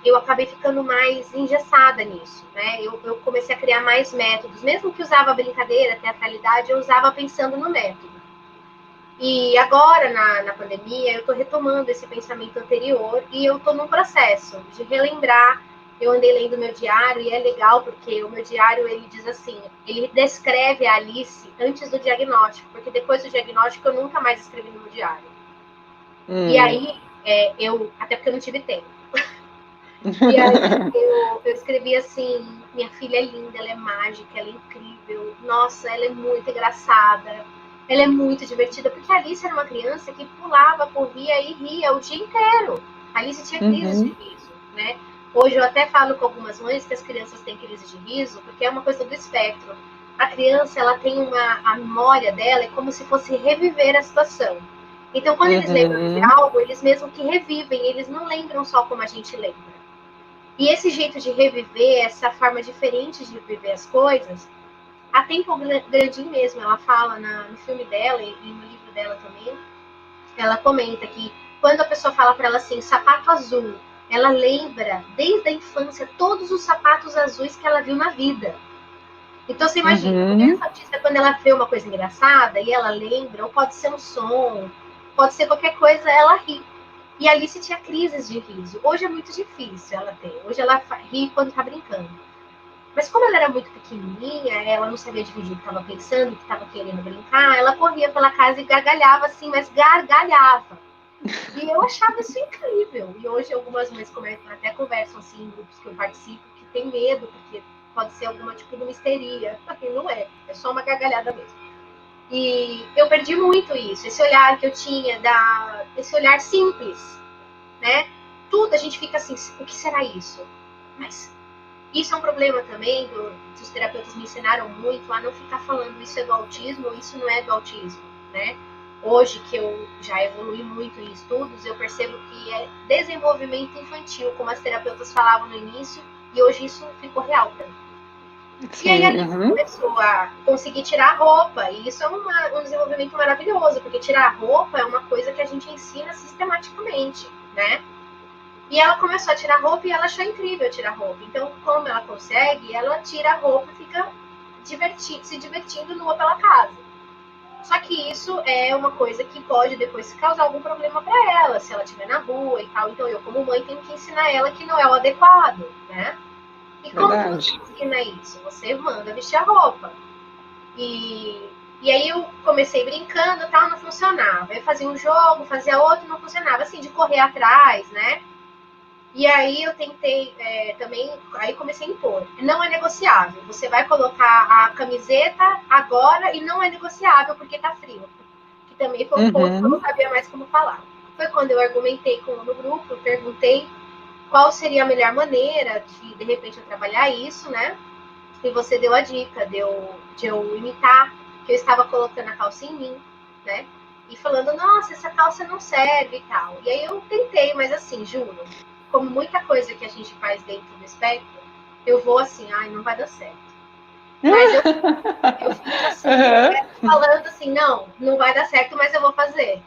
Eu acabei ficando mais engessada nisso, né? Eu comecei a criar mais métodos. Mesmo que usava brincadeira, teatralidade, eu usava pensando no método. E agora, na pandemia, eu estou retomando esse pensamento anterior e eu estou num processo de relembrar. Eu andei lendo meu diário e é legal porque o meu diário, ele diz assim, ele descreve a Alice antes do diagnóstico, porque depois do diagnóstico eu nunca mais escrevi no meu diário. E Hum. aí, até porque eu não tive tempo. E aí eu escrevi assim, minha filha é linda, ela é mágica, ela é incrível, nossa, ela é muito engraçada, ela é muito divertida, porque a Alice era uma criança que pulava, corria e ria o dia inteiro. A Alice tinha crises de Uhum. riso, né? Hoje eu até falo com algumas mães que as crianças têm crises de riso, porque é uma coisa do espectro. A criança, ela tem a memória dela, é como se fosse reviver a situação. Então, quando eles lembram de Uhum. algo, eles mesmo que revivem, eles não lembram só como a gente lembra. E esse jeito de reviver, essa forma diferente de viver as coisas, a Tempo Grandin mesmo, ela fala no filme dela e no livro dela também, ela comenta que quando a pessoa fala para ela assim, sapato azul, ela lembra desde a infância todos os sapatos azuis que ela viu na vida. Então você imagina, a criança Uhum. autista, quando ela vê uma coisa engraçada e ela lembra, ou pode ser um som, pode ser qualquer coisa, ela ri. E a Alice tinha crises de riso. Hoje é muito difícil ela ter. Hoje ela ri quando tá brincando. Mas como ela era muito pequenininha, ela não sabia dividir o que estava pensando, o que estava querendo brincar, ela corria pela casa e gargalhava assim, mas gargalhava. E eu achava isso incrível. E hoje algumas mães até conversam assim em grupos que eu participo, que tem medo, porque pode ser alguma tipo de misteria. E não é, é só uma gargalhada mesmo. E eu perdi muito isso, esse olhar que eu tinha, esse olhar simples, né? Tudo a gente fica assim, o que será isso? Mas isso é um problema também, os terapeutas me ensinaram muito a não ficar falando isso é do autismo ou isso não é do autismo. né? Hoje que eu já evolui muito em estudos, eu percebo que é desenvolvimento infantil, como as terapeutas falavam no início, e hoje isso ficou real para mim. Sim, E aí a Alice começou a conseguir tirar a roupa, e isso é um desenvolvimento maravilhoso, porque tirar a roupa é uma coisa que a gente ensina sistematicamente, né? E ela começou a tirar roupa e ela achou incrível tirar roupa. Então, como ela consegue, ela tira a roupa e fica se divertindo nua pela casa. Só que isso é uma coisa que pode depois causar algum problema para ela, se ela estiver na rua e tal. Então, eu, como mãe, tenho que ensinar ela que não é o adequado, né? E como que você ensina isso? Você manda vestir a roupa. E aí eu comecei brincando e tal, não funcionava. Eu fazia um jogo, fazia outro, não funcionava. Assim, de correr atrás, né? E aí eu tentei também, aí comecei a impor. Não é negociável. Você vai colocar a camiseta agora e não é negociável porque tá frio. Que também foi um ponto que eu não sabia mais como falar. Foi quando eu argumentei no grupo, eu perguntei qual seria a melhor maneira de repente, eu trabalhar isso, né? E você deu a dica de eu imitar, que eu estava colocando a calça em mim, né? E falando, nossa, essa calça não serve e tal. E aí eu tentei, mas assim, juro, como muita coisa que a gente faz dentro do espectro, eu vou assim, ai, não vai dar certo. Mas eu fiz assim, falando assim, não vai dar certo, mas eu vou fazer.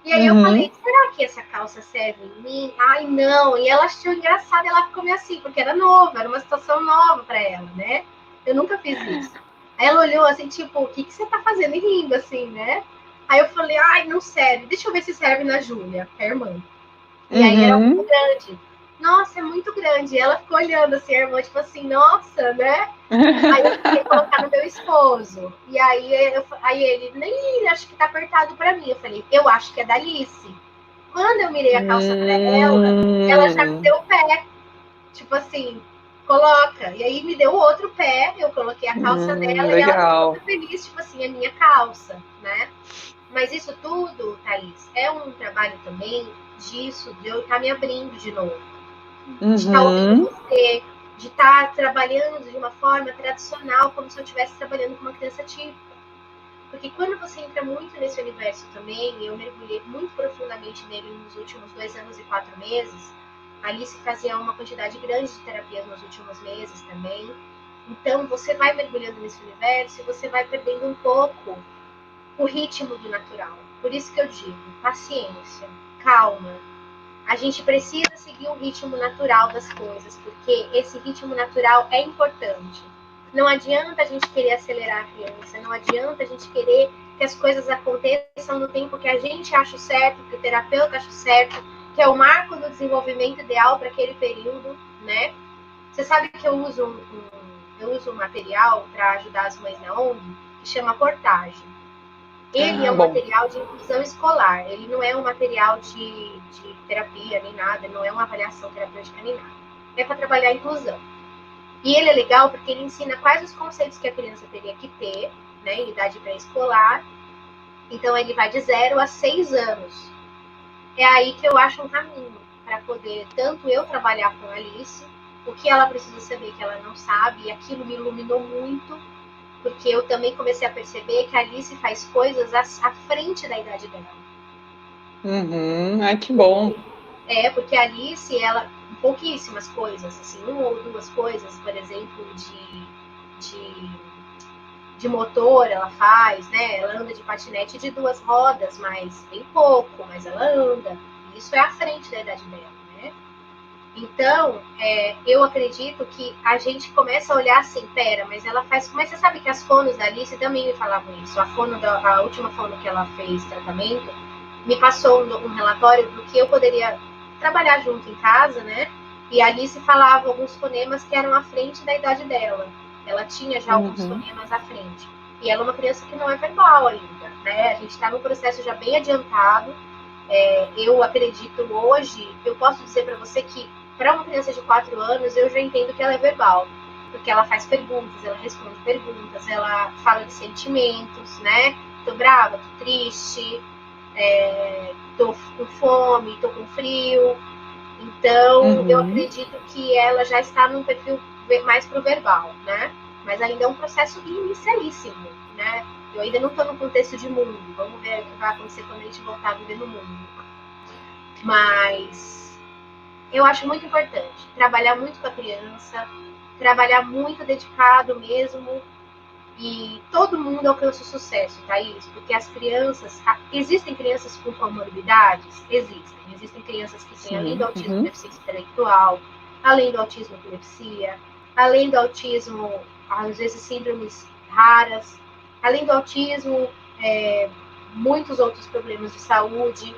E aí eu falei, será que essa calça serve em mim? Ai, não. E ela achou engraçado, ela ficou meio assim, porque era nova, era uma situação nova para ela, né? Eu nunca fiz isso. Aí ela olhou assim, tipo, o que você tá fazendo? E rindo, assim, né? Aí eu falei, ai, não serve. Deixa eu ver se serve na Júlia, a irmã. E aí era muito grande. Nossa, é muito grande. E ela ficou olhando assim, a irmã, tipo assim, nossa, né? Aí eu tentei colocar no meu esposo. E aí ele, nem acho que tá apertado pra mim. Eu falei, eu acho que é da Alice. Quando eu mirei a calça pra ela já me deu o pé. Tipo assim, coloca. E aí me deu outro pé, eu coloquei a calça dela legal. E ela ficou muito feliz, tipo assim, é minha calça, né? Mas isso tudo, Thaís, é um trabalho também disso, de eu estar me abrindo de novo. De estar ouvindo você, de estar trabalhando de uma forma tradicional, como se eu estivesse trabalhando com uma criança típica. Porque quando você entra muito nesse universo também, eu mergulhei muito profundamente nele nos últimos 2 anos e 4 meses, a Alice fazia uma quantidade grande de terapias nos últimos meses também. Então, você vai mergulhando nesse universo e você vai perdendo um pouco o ritmo do natural. Por isso que eu digo, paciência, calma. A gente precisa seguir o ritmo natural das coisas, porque esse ritmo natural é importante. Não adianta a gente querer acelerar a criança, não adianta a gente querer que as coisas aconteçam no tempo que a gente acha certo, que o terapeuta acha certo, que é o marco do desenvolvimento ideal para aquele período, né? Você sabe que eu uso um material para ajudar as mães na ONG, que chama Portagem. Ele é um material de inclusão escolar, ele não é um material de terapia nem nada, não é uma avaliação terapêutica nem nada. É para trabalhar a inclusão. E ele é legal porque ele ensina quais os conceitos que a criança teria que ter, né, em idade pré-escolar. Então ele vai de 0 a 6 anos. É aí que eu acho um caminho para poder tanto eu trabalhar com a Alice, o que ela precisa saber que ela não sabe, e aquilo me iluminou muito, porque eu também comecei a perceber que a Alice faz coisas à frente da idade dela. Ai, que bom. Porque a Alice, ela, pouquíssimas coisas, assim, 1 ou 2 coisas, por exemplo, de motor ela faz, né? Ela anda de patinete de 2 rodas, mas bem pouco, mas ela anda. Isso é à frente da idade dela, né? Então, eu acredito que a gente começa a olhar assim, pera, mas ela faz... Mas você sabe que as fonos da Alice também me falavam isso. A última fono que ela fez tratamento me passou um relatório do que eu poderia trabalhar junto em casa, né? E a Alice falava alguns fonemas que eram à frente da idade dela. Ela tinha já alguns fonemas à frente. E ela é uma criança que não é verbal ainda, né? A gente está num processo já bem adiantado. Eu acredito hoje, eu posso dizer para você que para uma criança de 4 anos, eu já entendo que ela é verbal. Porque ela faz perguntas, ela responde perguntas, ela fala de sentimentos, né? Tô brava, tô triste, tô com fome, tô com frio. Então, eu acredito que ela já está num perfil mais pro verbal, né? Mas ainda é um processo inicialíssimo, né? Eu ainda não estou no contexto de mundo. Vamos ver o que vai acontecer quando a gente voltar a viver no mundo. Mas eu acho muito importante trabalhar muito com a criança, trabalhar muito dedicado mesmo. E todo mundo alcança o sucesso, Thaís, porque as crianças... Existem crianças com comorbidades? Existem. Existem crianças que têm, além do autismo, deficiência intelectual, além do autismo, epilepsia, além do autismo, às vezes síndromes raras, além do autismo, muitos outros problemas de saúde,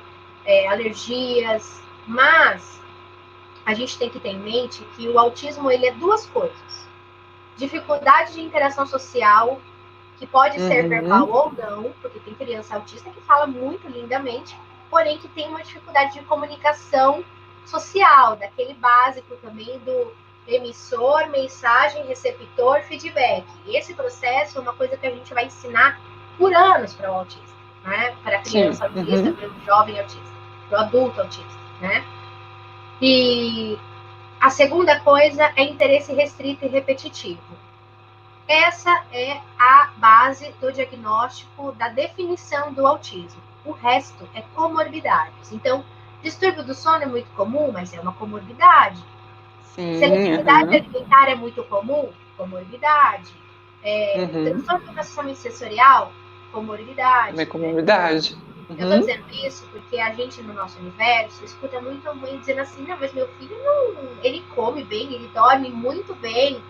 alergias, mas a gente tem que ter em mente que o autismo ele é duas coisas. Dificuldade de interação social, que pode ser verbal ou não, porque tem criança autista que fala muito lindamente, porém que tem uma dificuldade de comunicação social, daquele básico também do emissor, mensagem, receptor, feedback. E esse processo é uma coisa que a gente vai ensinar por anos para o autista, né? Para a criança autista, para o jovem autista, para o adulto autista, né? E a segunda coisa é interesse restrito e repetitivo. Essa é a base do diagnóstico, da definição do autismo. O resto é comorbidades. Então, distúrbio do sono é muito comum, mas é uma comorbidade. Seletividade alimentar é muito comum, comorbidade. Transtorno do processamento sensorial, comorbidade. Comorbidade. Eu estou dizendo isso porque a gente, no nosso universo, escuta muito a mãe dizendo assim, não, mas meu filho não, ele come bem, ele dorme muito bem.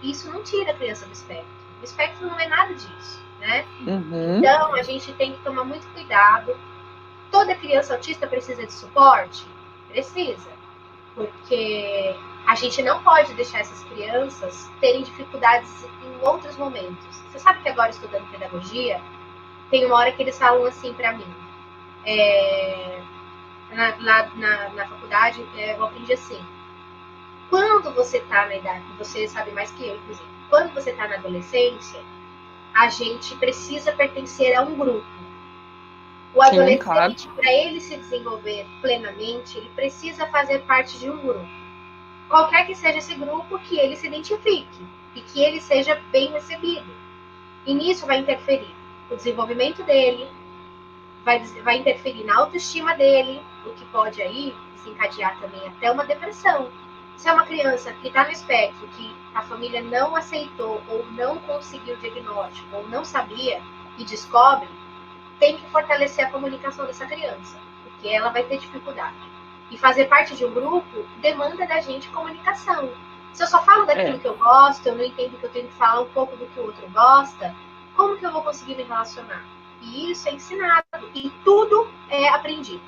Isso não tira a criança do espectro. O espectro não é nada disso, né? Então, a gente tem que tomar muito cuidado. Toda criança autista precisa de suporte? Precisa. Porque a gente não pode deixar essas crianças terem dificuldades em outros momentos. Você sabe que agora, estudando pedagogia, tem uma hora que eles falam assim para mim. Na faculdade, eu aprendi assim. Quando você está na idade, você sabe mais que eu, inclusive, quando você está na adolescência, a gente precisa pertencer a um grupo. O adolescente, para ele se desenvolver plenamente, ele precisa fazer parte de um grupo. Qualquer que seja esse grupo, que ele se identifique e que ele seja bem recebido. E nisso vai interferir o desenvolvimento dele, vai interferir na autoestima dele, o que pode aí desencadear também até uma depressão. Se é uma criança que está no espectro, que a família não aceitou ou não conseguiu o diagnóstico ou não sabia e descobre, tem que fortalecer a comunicação dessa criança, porque ela vai ter dificuldade. E fazer parte de um grupo demanda da gente comunicação. Se eu só falo daquilo que eu gosto, eu não entendo que eu tenho que falar um pouco do que o outro gosta, como que eu vou conseguir me relacionar? E isso é ensinado, e tudo é aprendido.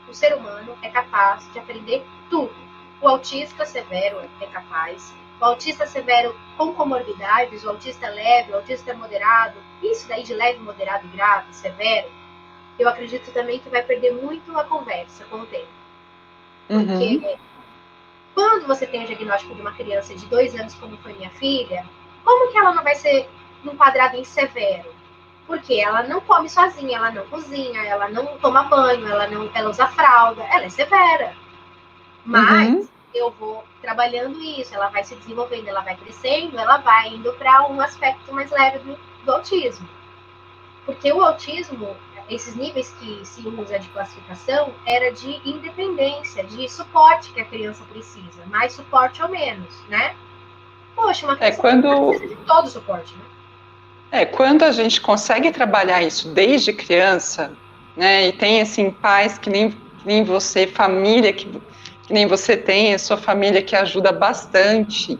O ser humano é capaz de aprender tudo. O autista severo é capaz, o autista severo com comorbidades, o autista leve, o autista moderado, isso daí de leve, moderado, grave, severo, eu acredito também que vai perder muito a conversa com o tempo. Porque quando você tem o diagnóstico de uma criança de 2 anos, como foi minha filha, como que ela não vai ser enquadrada em severo? Porque ela não come sozinha, ela não cozinha, ela não toma banho, ela usa fralda, ela é severa. Mas eu vou trabalhando isso, ela vai se desenvolvendo, ela vai crescendo, ela vai indo para um aspecto mais leve do autismo. Porque o autismo, esses níveis que se usa de classificação, era de independência, de suporte que a criança precisa, mais suporte ou menos, né? Poxa, uma criança precisa de todo o suporte, né? Quando a gente consegue trabalhar isso desde criança, né, e tem, assim, pais que nem você, família que nem você tem, a sua família que ajuda bastante,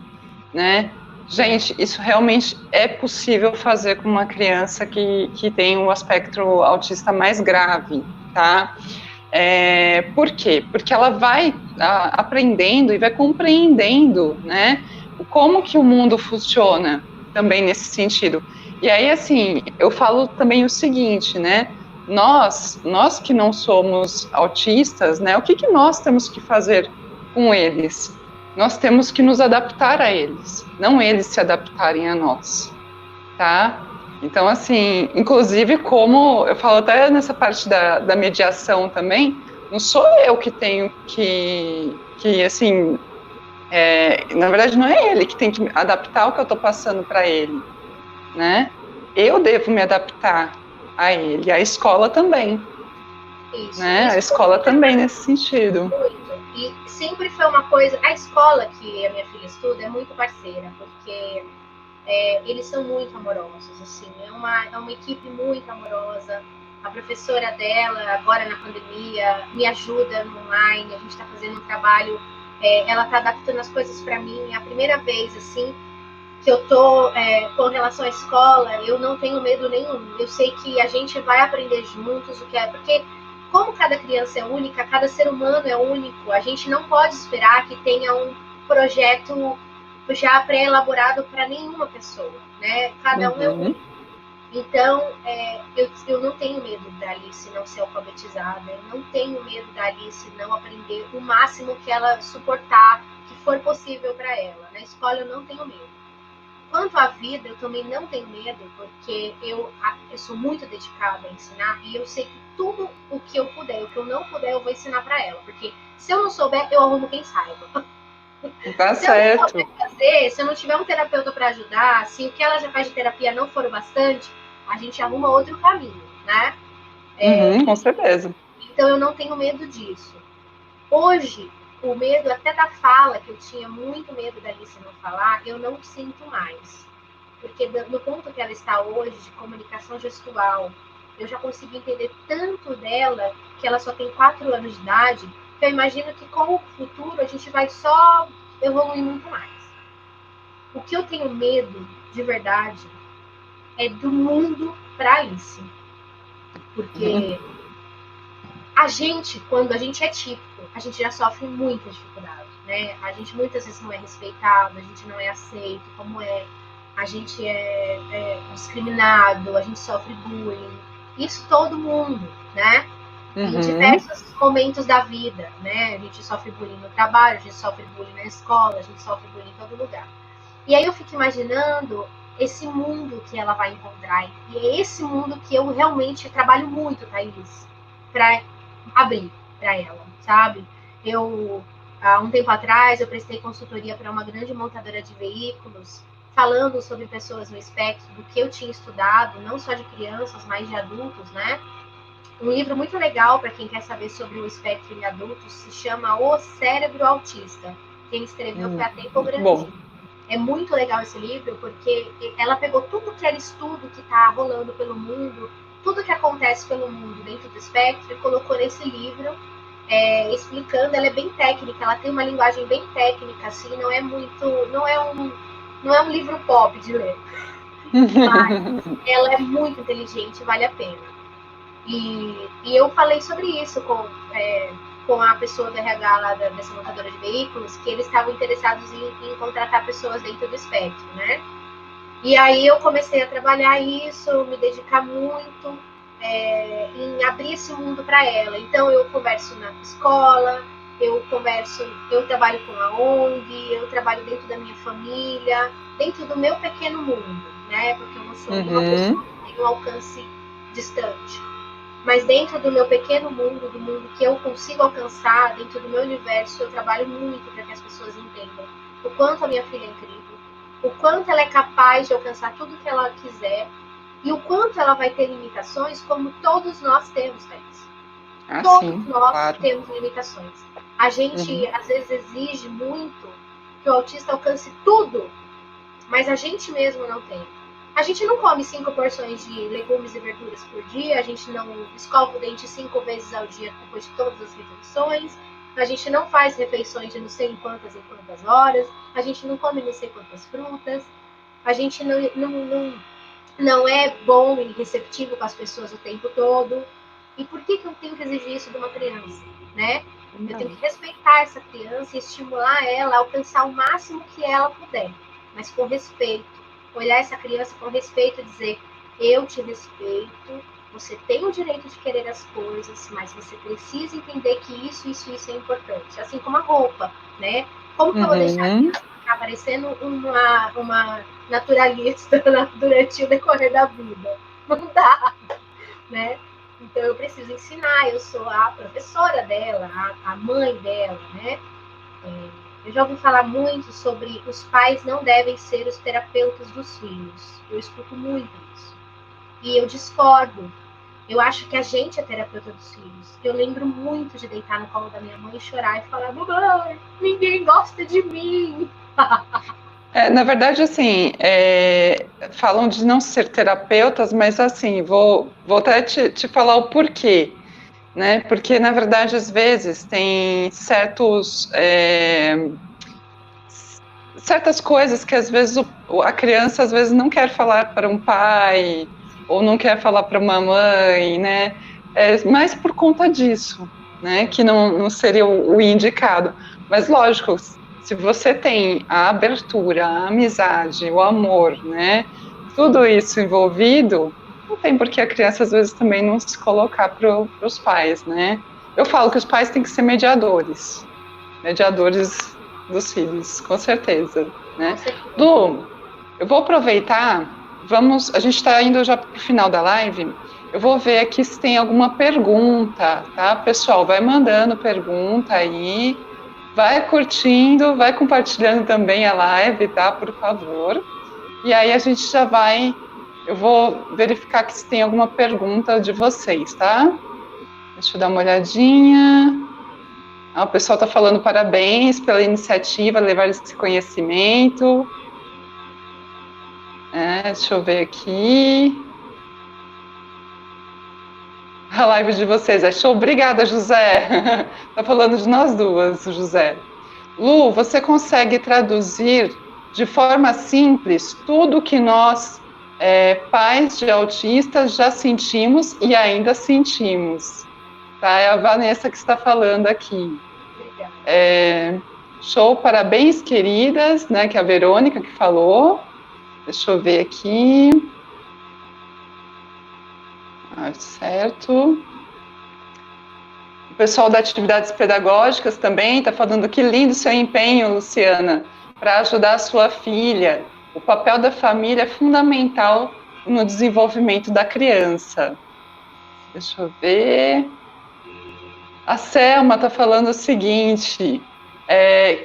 né? Gente, isso realmente é possível fazer com uma criança que tem um espectro autista mais grave, tá? Por quê? Porque ela vai aprendendo e vai compreendendo, né, como que o mundo funciona também nesse sentido. E aí, assim, eu falo também o seguinte, né? Nós que não somos autistas, né? O que nós temos que fazer com eles? Nós temos que nos adaptar a eles, não eles se adaptarem a nós, tá? Então, assim, inclusive, como eu falo até nessa parte da mediação também, não sou eu que tenho que assim, na verdade, não é ele que tem que adaptar o que eu estou passando para ele, né? eu devo me adaptar a ele, a escola também. Isso, né? isso A escola também nesse sentido. muito. E sempre foi uma coisa. A escola que a minha filha estuda é muito parceira, porque eles são muito amorosos, assim. É uma equipe muito amorosa. A professora dela, agora na pandemia, me ajuda no online. A gente está fazendo um trabalho. Ela está adaptando as coisas para mim. É a primeira vez, assim, que eu tô com relação à escola, eu não tenho medo nenhum. Eu sei que a gente vai aprender juntos o que é, porque como cada criança é única, cada ser humano é único, a gente não pode esperar que tenha um projeto já pré-elaborado para nenhuma pessoa, né? Cada um é único. Então, eu não tenho medo da Alice não ser alfabetizada, eu não tenho medo da Alice não aprender o máximo que ela suportar, que for possível para ela. Na escola eu não tenho medo. Quanto à vida, eu também não tenho medo, porque eu sou muito dedicada a ensinar e eu sei que tudo o que eu puder, o que eu não puder, eu vou ensinar para ela. Porque se eu não souber, eu arrumo quem saiba. Tá Se eu não certo. souber fazer, se eu não tiver um terapeuta para ajudar, se o que ela já faz de terapia não for o bastante, a gente arruma outro caminho, né? Com certeza. Então eu não tenho medo disso. Hoje, o medo até da fala, que eu tinha muito medo da Alice não falar, eu não sinto mais. Porque no ponto que ela está hoje, de comunicação gestual, eu já consigo entender tanto dela, que ela só tem 4 anos de idade, que eu imagino que com o futuro a gente vai só evoluir muito mais. O que eu tenho medo, de verdade, é do mundo para Alice. Porque a gente, quando a gente é típico, a gente já sofre muita dificuldade, né? A gente muitas vezes não é respeitado, a gente não é aceito como é, a gente é discriminado, a gente sofre bullying. Isso todo mundo, né? Em diversos momentos da vida, né? A gente sofre bullying no trabalho, a gente sofre bullying na escola, a gente sofre bullying em todo lugar. E aí eu fico imaginando esse mundo que ela vai encontrar. E é esse mundo que eu realmente trabalho muito, Thaís, para abrir para ela, sabe? Eu, há um tempo atrás, eu prestei consultoria para uma grande montadora de veículos, falando sobre pessoas no espectro, do que eu tinha estudado, não só de crianças, mas de adultos, né? Um livro muito legal para quem quer saber sobre o espectro em adultos se chama O Cérebro Autista. Quem escreveu foi a Temple Grandin. É muito legal esse livro porque ela pegou tudo que era estudo que está rolando pelo mundo, tudo que acontece pelo mundo dentro do espectro e colocou nesse livro, explicando. Ela é bem técnica, ela tem uma linguagem bem técnica, assim, não é um livro pop de ler, mas ela é muito inteligente, vale a pena. E eu falei sobre isso com a pessoa do RH lá dessa montadora de veículos, que eles estavam interessados em contratar pessoas dentro do espectro, né? E aí eu comecei a trabalhar isso, me dedicar muito em abrir esse mundo para ela. Então eu converso na escola, eu trabalho com a ONG, eu trabalho dentro da minha família, dentro do meu pequeno mundo, né? Porque eu não sou uma pessoa que tem um alcance distante. Mas dentro do meu pequeno mundo, do mundo que eu consigo alcançar, dentro do meu universo, eu trabalho muito para que as pessoas entendam o quanto a minha filha é incrível, o quanto ela é capaz de alcançar tudo que ela quiser e o quanto ela vai ter limitações, como todos nós temos, Thaís. Todos nós temos limitações. A gente, às vezes, exige muito que o autista alcance tudo, mas a gente mesmo não tem. A gente não come 5 porções de legumes e verduras por dia, a gente não escova o dente 5 vezes ao dia depois de todas as refeições, a gente não faz refeições de não sei em quantas horas, a gente não come não sei quantas frutas, a gente não é bom e receptivo com as pessoas o tempo todo. E por que eu tenho que exigir isso de uma criança, né? Eu tenho que respeitar essa criança e estimular ela a alcançar o máximo que ela puder, mas com respeito. Olhar essa criança com respeito e dizer: eu te respeito, você tem o direito de querer as coisas, mas você precisa entender que isso é importante. Assim como a roupa, né? Como que eu vou deixar a criança ficar parecendo uma naturalista durante o decorrer da vida? Não dá, né? Então eu preciso ensinar, eu sou a professora dela, a mãe dela, né? Eu já ouvi falar muito sobre os pais não devem ser os terapeutas dos filhos. Eu escuto muito isso. E eu discordo. Eu acho que a gente é terapeuta dos filhos. Eu lembro muito de deitar no colo da minha mãe e chorar e falar: mamãe, ninguém gosta de mim. Na verdade, assim, falam de não ser terapeutas, mas assim, vou até te falar o porquê, né? Porque, na verdade, às vezes tem certas coisas que às vezes a criança às vezes não quer falar para um pai ou não quer falar para uma mãe, né? Mais por conta disso, né? Que não seria o indicado. Mas lógico, se você tem a abertura, a amizade, o amor, né? Tudo isso envolvido, não tem por que a criança às vezes também não se colocar para os pais, né? Eu falo que os pais têm que ser mediadores dos filhos, com certeza, né? Lu, eu vou aproveitar, a gente está indo já para o final da live, eu vou ver aqui se tem alguma pergunta, tá? Pessoal, vai mandando pergunta aí, vai curtindo, vai compartilhando também a live, tá? Por favor. E aí a gente eu vou verificar aqui se tem alguma pergunta de vocês, tá? Deixa eu dar uma olhadinha. O pessoal está falando parabéns pela iniciativa, levar esse conhecimento. Deixa eu ver aqui. A live de vocês é show. Obrigada, José. Está falando de nós duas, José. Lu, você consegue traduzir de forma simples tudo que nós, pais de autistas, já sentimos e ainda sentimos. Tá? É a Vanessa que está falando aqui. Show, parabéns, queridas, né? Que é a Verônica que falou. Deixa eu ver aqui. Certo. O pessoal da atividades pedagógicas também está falando que lindo seu empenho, Luciana, para ajudar a sua filha. O papel da família é fundamental no desenvolvimento da criança. Deixa eu ver. A Selma está falando o seguinte: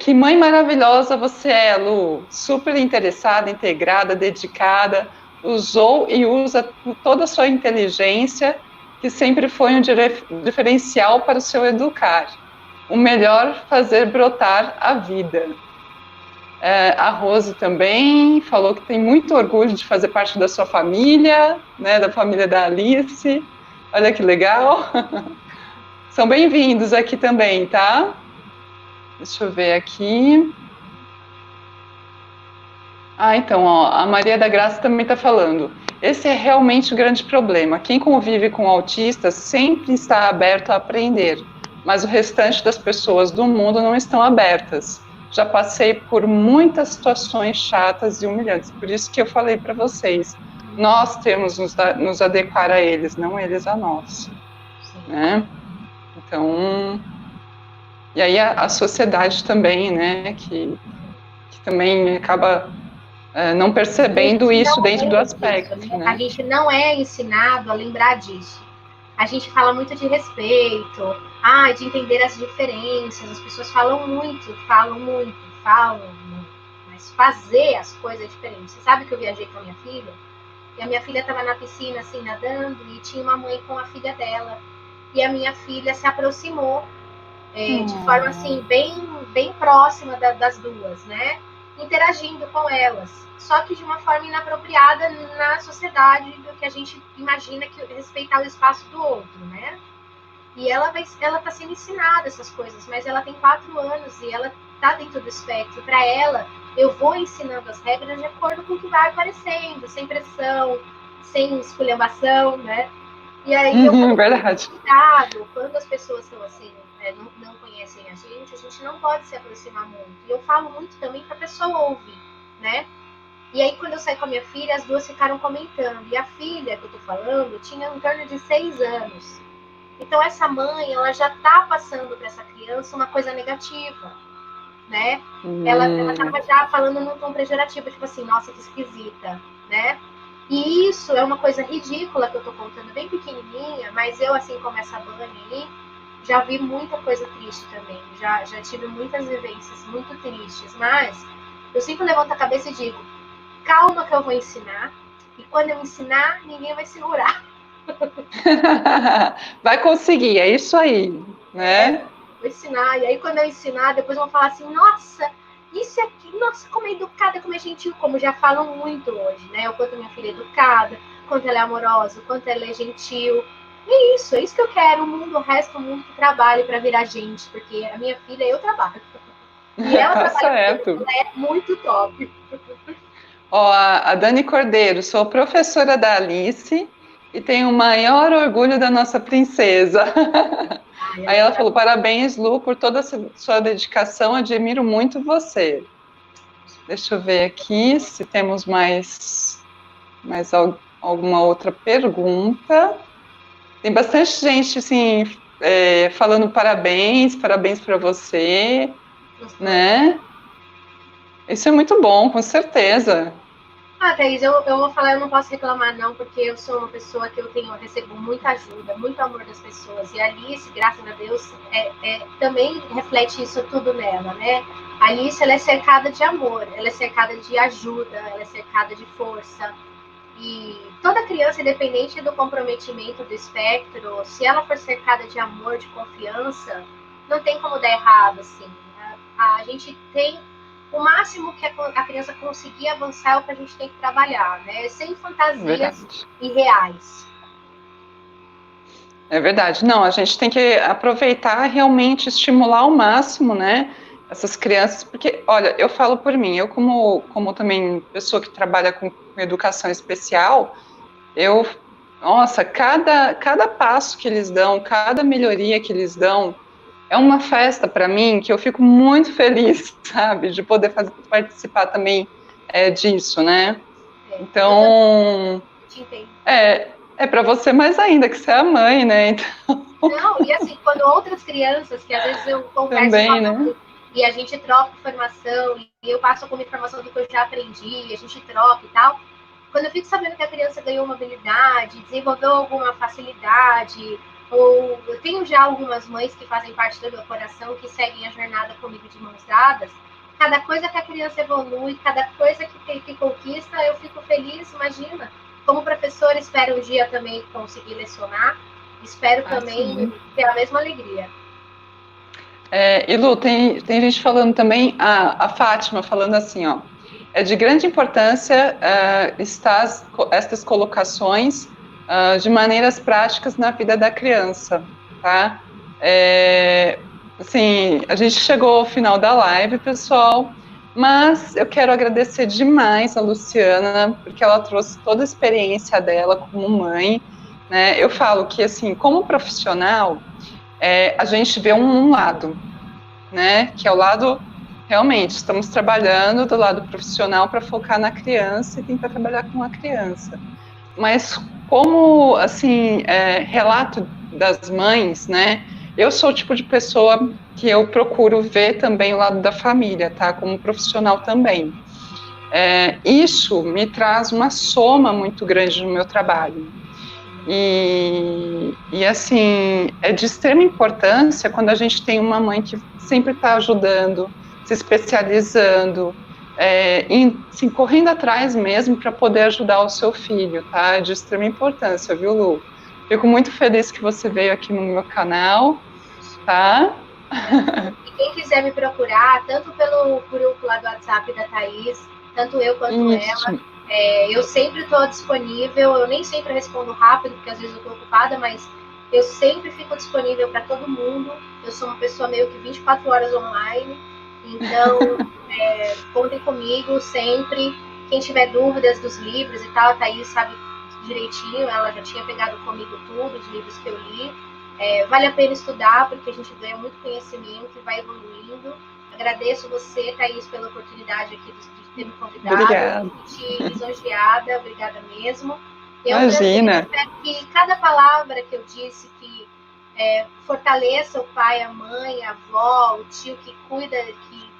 que mãe maravilhosa você é, Lu. Super interessada, integrada, dedicada. Usou e usa toda a sua inteligência, que sempre foi um diferencial para o seu educar. O melhor fazer brotar a vida. A Rose também falou que tem muito orgulho de fazer parte da sua família, né, da família da Alice. Olha que legal. São bem-vindos aqui também, tá? Deixa eu ver aqui. Então, a Maria da Graça também está falando. Esse é realmente o grande problema. Quem convive com autistas sempre está aberto a aprender, mas o restante das pessoas do mundo não estão abertas. Já passei por muitas situações chatas e humilhantes, por isso que eu falei para vocês. Nós temos nos adequar a eles, não eles a nós. Né? Então, e aí a sociedade também, né, que também acaba não percebendo isso dentro do aspecto. Isso, né? A gente não é ensinado a lembrar disso. A gente fala muito de respeito, de entender as diferenças. As pessoas falam muito, mas fazer as coisas é diferente. Você sabe que eu viajei com a minha filha? E a minha filha estava na piscina, assim, nadando, e tinha uma mãe com a filha dela. E a minha filha se aproximou de forma, assim, bem próxima das duas, né? Interagindo com elas, só que de uma forma inapropriada na sociedade do que a gente imagina que respeitar o espaço do outro, né? E ela tá sendo ensinada essas coisas, mas ela tem 4 anos e ela tá dentro do espectro. Para ela, eu vou ensinando as regras de acordo com o que vai aparecendo, sem pressão, sem esculhambação, né? E aí verdade. Cuidado, quando as pessoas são assim, não conhecem a gente não pode se aproximar muito. E eu falo muito também para a pessoa ouvir, né? E aí, quando eu saí com a minha filha, as duas ficaram comentando. E a filha que eu tô falando tinha em torno de 6 anos. Então, essa mãe, ela já tá passando para essa criança uma coisa negativa, né? Ela tava já falando num tom pejorativo, tipo assim, nossa, que esquisita, né? E isso é uma coisa ridícula que eu tô contando, bem pequenininha, mas eu, assim como essa mãe aí, já vi muita coisa triste também. Já tive muitas vivências muito tristes, mas eu sempre levanto a cabeça e digo, calma que eu vou ensinar, E quando eu ensinar, ninguém vai segurar. Vai conseguir, é isso aí, né? Vou ensinar, e aí quando eu ensinar, depois vão falar assim, nossa, isso aqui, nossa, como é educada, como é gentil, como já falam muito hoje, né? O quanto minha filha é educada, o quanto ela é amorosa, o quanto ela é gentil. É isso que eu quero, o mundo, o resto do mundo que trabalhe para virar gente, porque a minha filha, eu trabalho. E ela Tá trabalha certo. comigo, ela é muito top. Ó, a Dani Cordeiro, sou professora da Alice e tenho o maior orgulho da nossa princesa. Ai, Aí ela é ela falou: maravilhosa. parabéns, Lu, por toda a sua dedicação, admiro muito você. Deixa eu ver aqui se temos mais alguma outra pergunta. Tem bastante gente, assim, falando parabéns, parabéns para você, né? Isso é muito bom, com certeza. Ah, Thaís, eu vou falar, eu não posso reclamar não, porque eu sou uma pessoa que eu recebo muita ajuda, muito amor das pessoas. E a Alice, graças a Deus, também reflete isso tudo nela, né? A Alice, ela é cercada de amor, ela é cercada de ajuda, ela é cercada de força. E toda criança, independente do comprometimento do espectro, se ela for cercada de amor, de confiança, não tem como dar errado, assim. A gente tem o máximo que a criança conseguir avançar é o que a gente tem que trabalhar, né? Sem fantasias Verdade. irreais. É verdade. Não, a gente tem que aproveitar realmente, estimular ao máximo, né? Essas crianças, porque, olha, eu falo por mim, eu como também pessoa que trabalha com educação especial, eu, nossa, cada passo que eles dão, cada melhoria que eles dão, é uma festa para mim que eu fico muito feliz, sabe, de poder participar também disso, né? Eu também Então, te entendo. é para você mais ainda, que você é a mãe, né? Então, Não, e assim, quando outras crianças, que às vezes eu converso com a também, né? mãe e a gente troca informação, e eu passo como informação do que eu já aprendi, a gente troca e tal. Quando eu fico sabendo que a criança ganhou uma habilidade, desenvolveu alguma facilidade, ou eu tenho já algumas mães que fazem parte do meu coração, que seguem a jornada comigo de mãos dadas, cada coisa que a criança evolui, cada coisa que conquista, eu fico feliz, imagina. Como professora, espero um dia também conseguir lecionar, espero Ah, também sim. ter a mesma alegria. E Lu, tem gente falando também, a Fátima falando assim, ó, é de grande importância estas colocações de maneiras práticas na vida da criança, tá? Assim, a gente chegou ao final da live, pessoal, mas eu quero agradecer demais a Luciana, porque ela trouxe toda a experiência dela como mãe, né? Eu falo que, assim, como profissional, a gente vê um lado, né? Que é o lado, realmente, estamos trabalhando do lado profissional para focar na criança e tentar trabalhar com a criança. Mas como, assim, relato das mães, né? Eu sou o tipo de pessoa que eu procuro ver também o lado da família, tá? Como profissional também. Isso me traz uma soma muito grande no meu trabalho. E assim, é de extrema importância quando a gente tem uma mãe que sempre está ajudando, se especializando, assim, correndo atrás mesmo para poder ajudar o seu filho, tá? É de extrema importância, viu, Lu? Fico muito feliz que você veio aqui no meu canal, tá? E quem quiser me procurar, tanto pelo grupo lá do WhatsApp da Thaís, tanto eu quanto Isso, ela, eu sempre estou disponível. Eu nem sempre respondo rápido, porque às vezes eu estou ocupada, mas eu sempre fico disponível para todo mundo. Eu sou uma pessoa meio que 24 horas online, então contem comigo sempre. Quem tiver dúvidas dos livros e tal, a Thaís sabe direitinho, ela já tinha pegado comigo tudo, os livros que eu li. Vale a pena estudar, porque a gente ganha muito conhecimento e vai evoluindo. Agradeço você, Thaís, pela oportunidade aqui de ter me convidado. obrigada. Me senti lisonjeada, obrigada mesmo. E é um prazer, Imagina. espero que cada palavra que eu disse, que fortaleça o pai, a mãe, a avó, o tio que cuida, que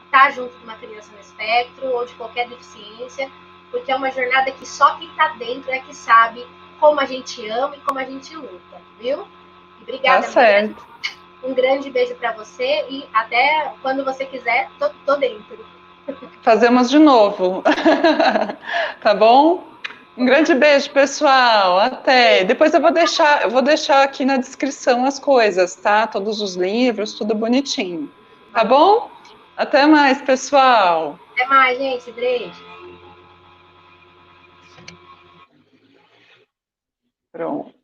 está junto de uma criança no espectro ou de qualquer deficiência, porque é uma jornada que só quem está dentro é que sabe como a gente ama e como a gente luta, viu? Tá Obrigada mesmo. certo. Um grande beijo para você e até quando você quiser, tô dentro. Fazemos de novo. Tá bom? Um grande beijo, pessoal. Até. Depois eu vou deixar aqui na descrição as coisas, tá? Todos os livros, tudo bonitinho. Tá bom? Até mais, pessoal. Até mais, gente. Beijo. Pronto.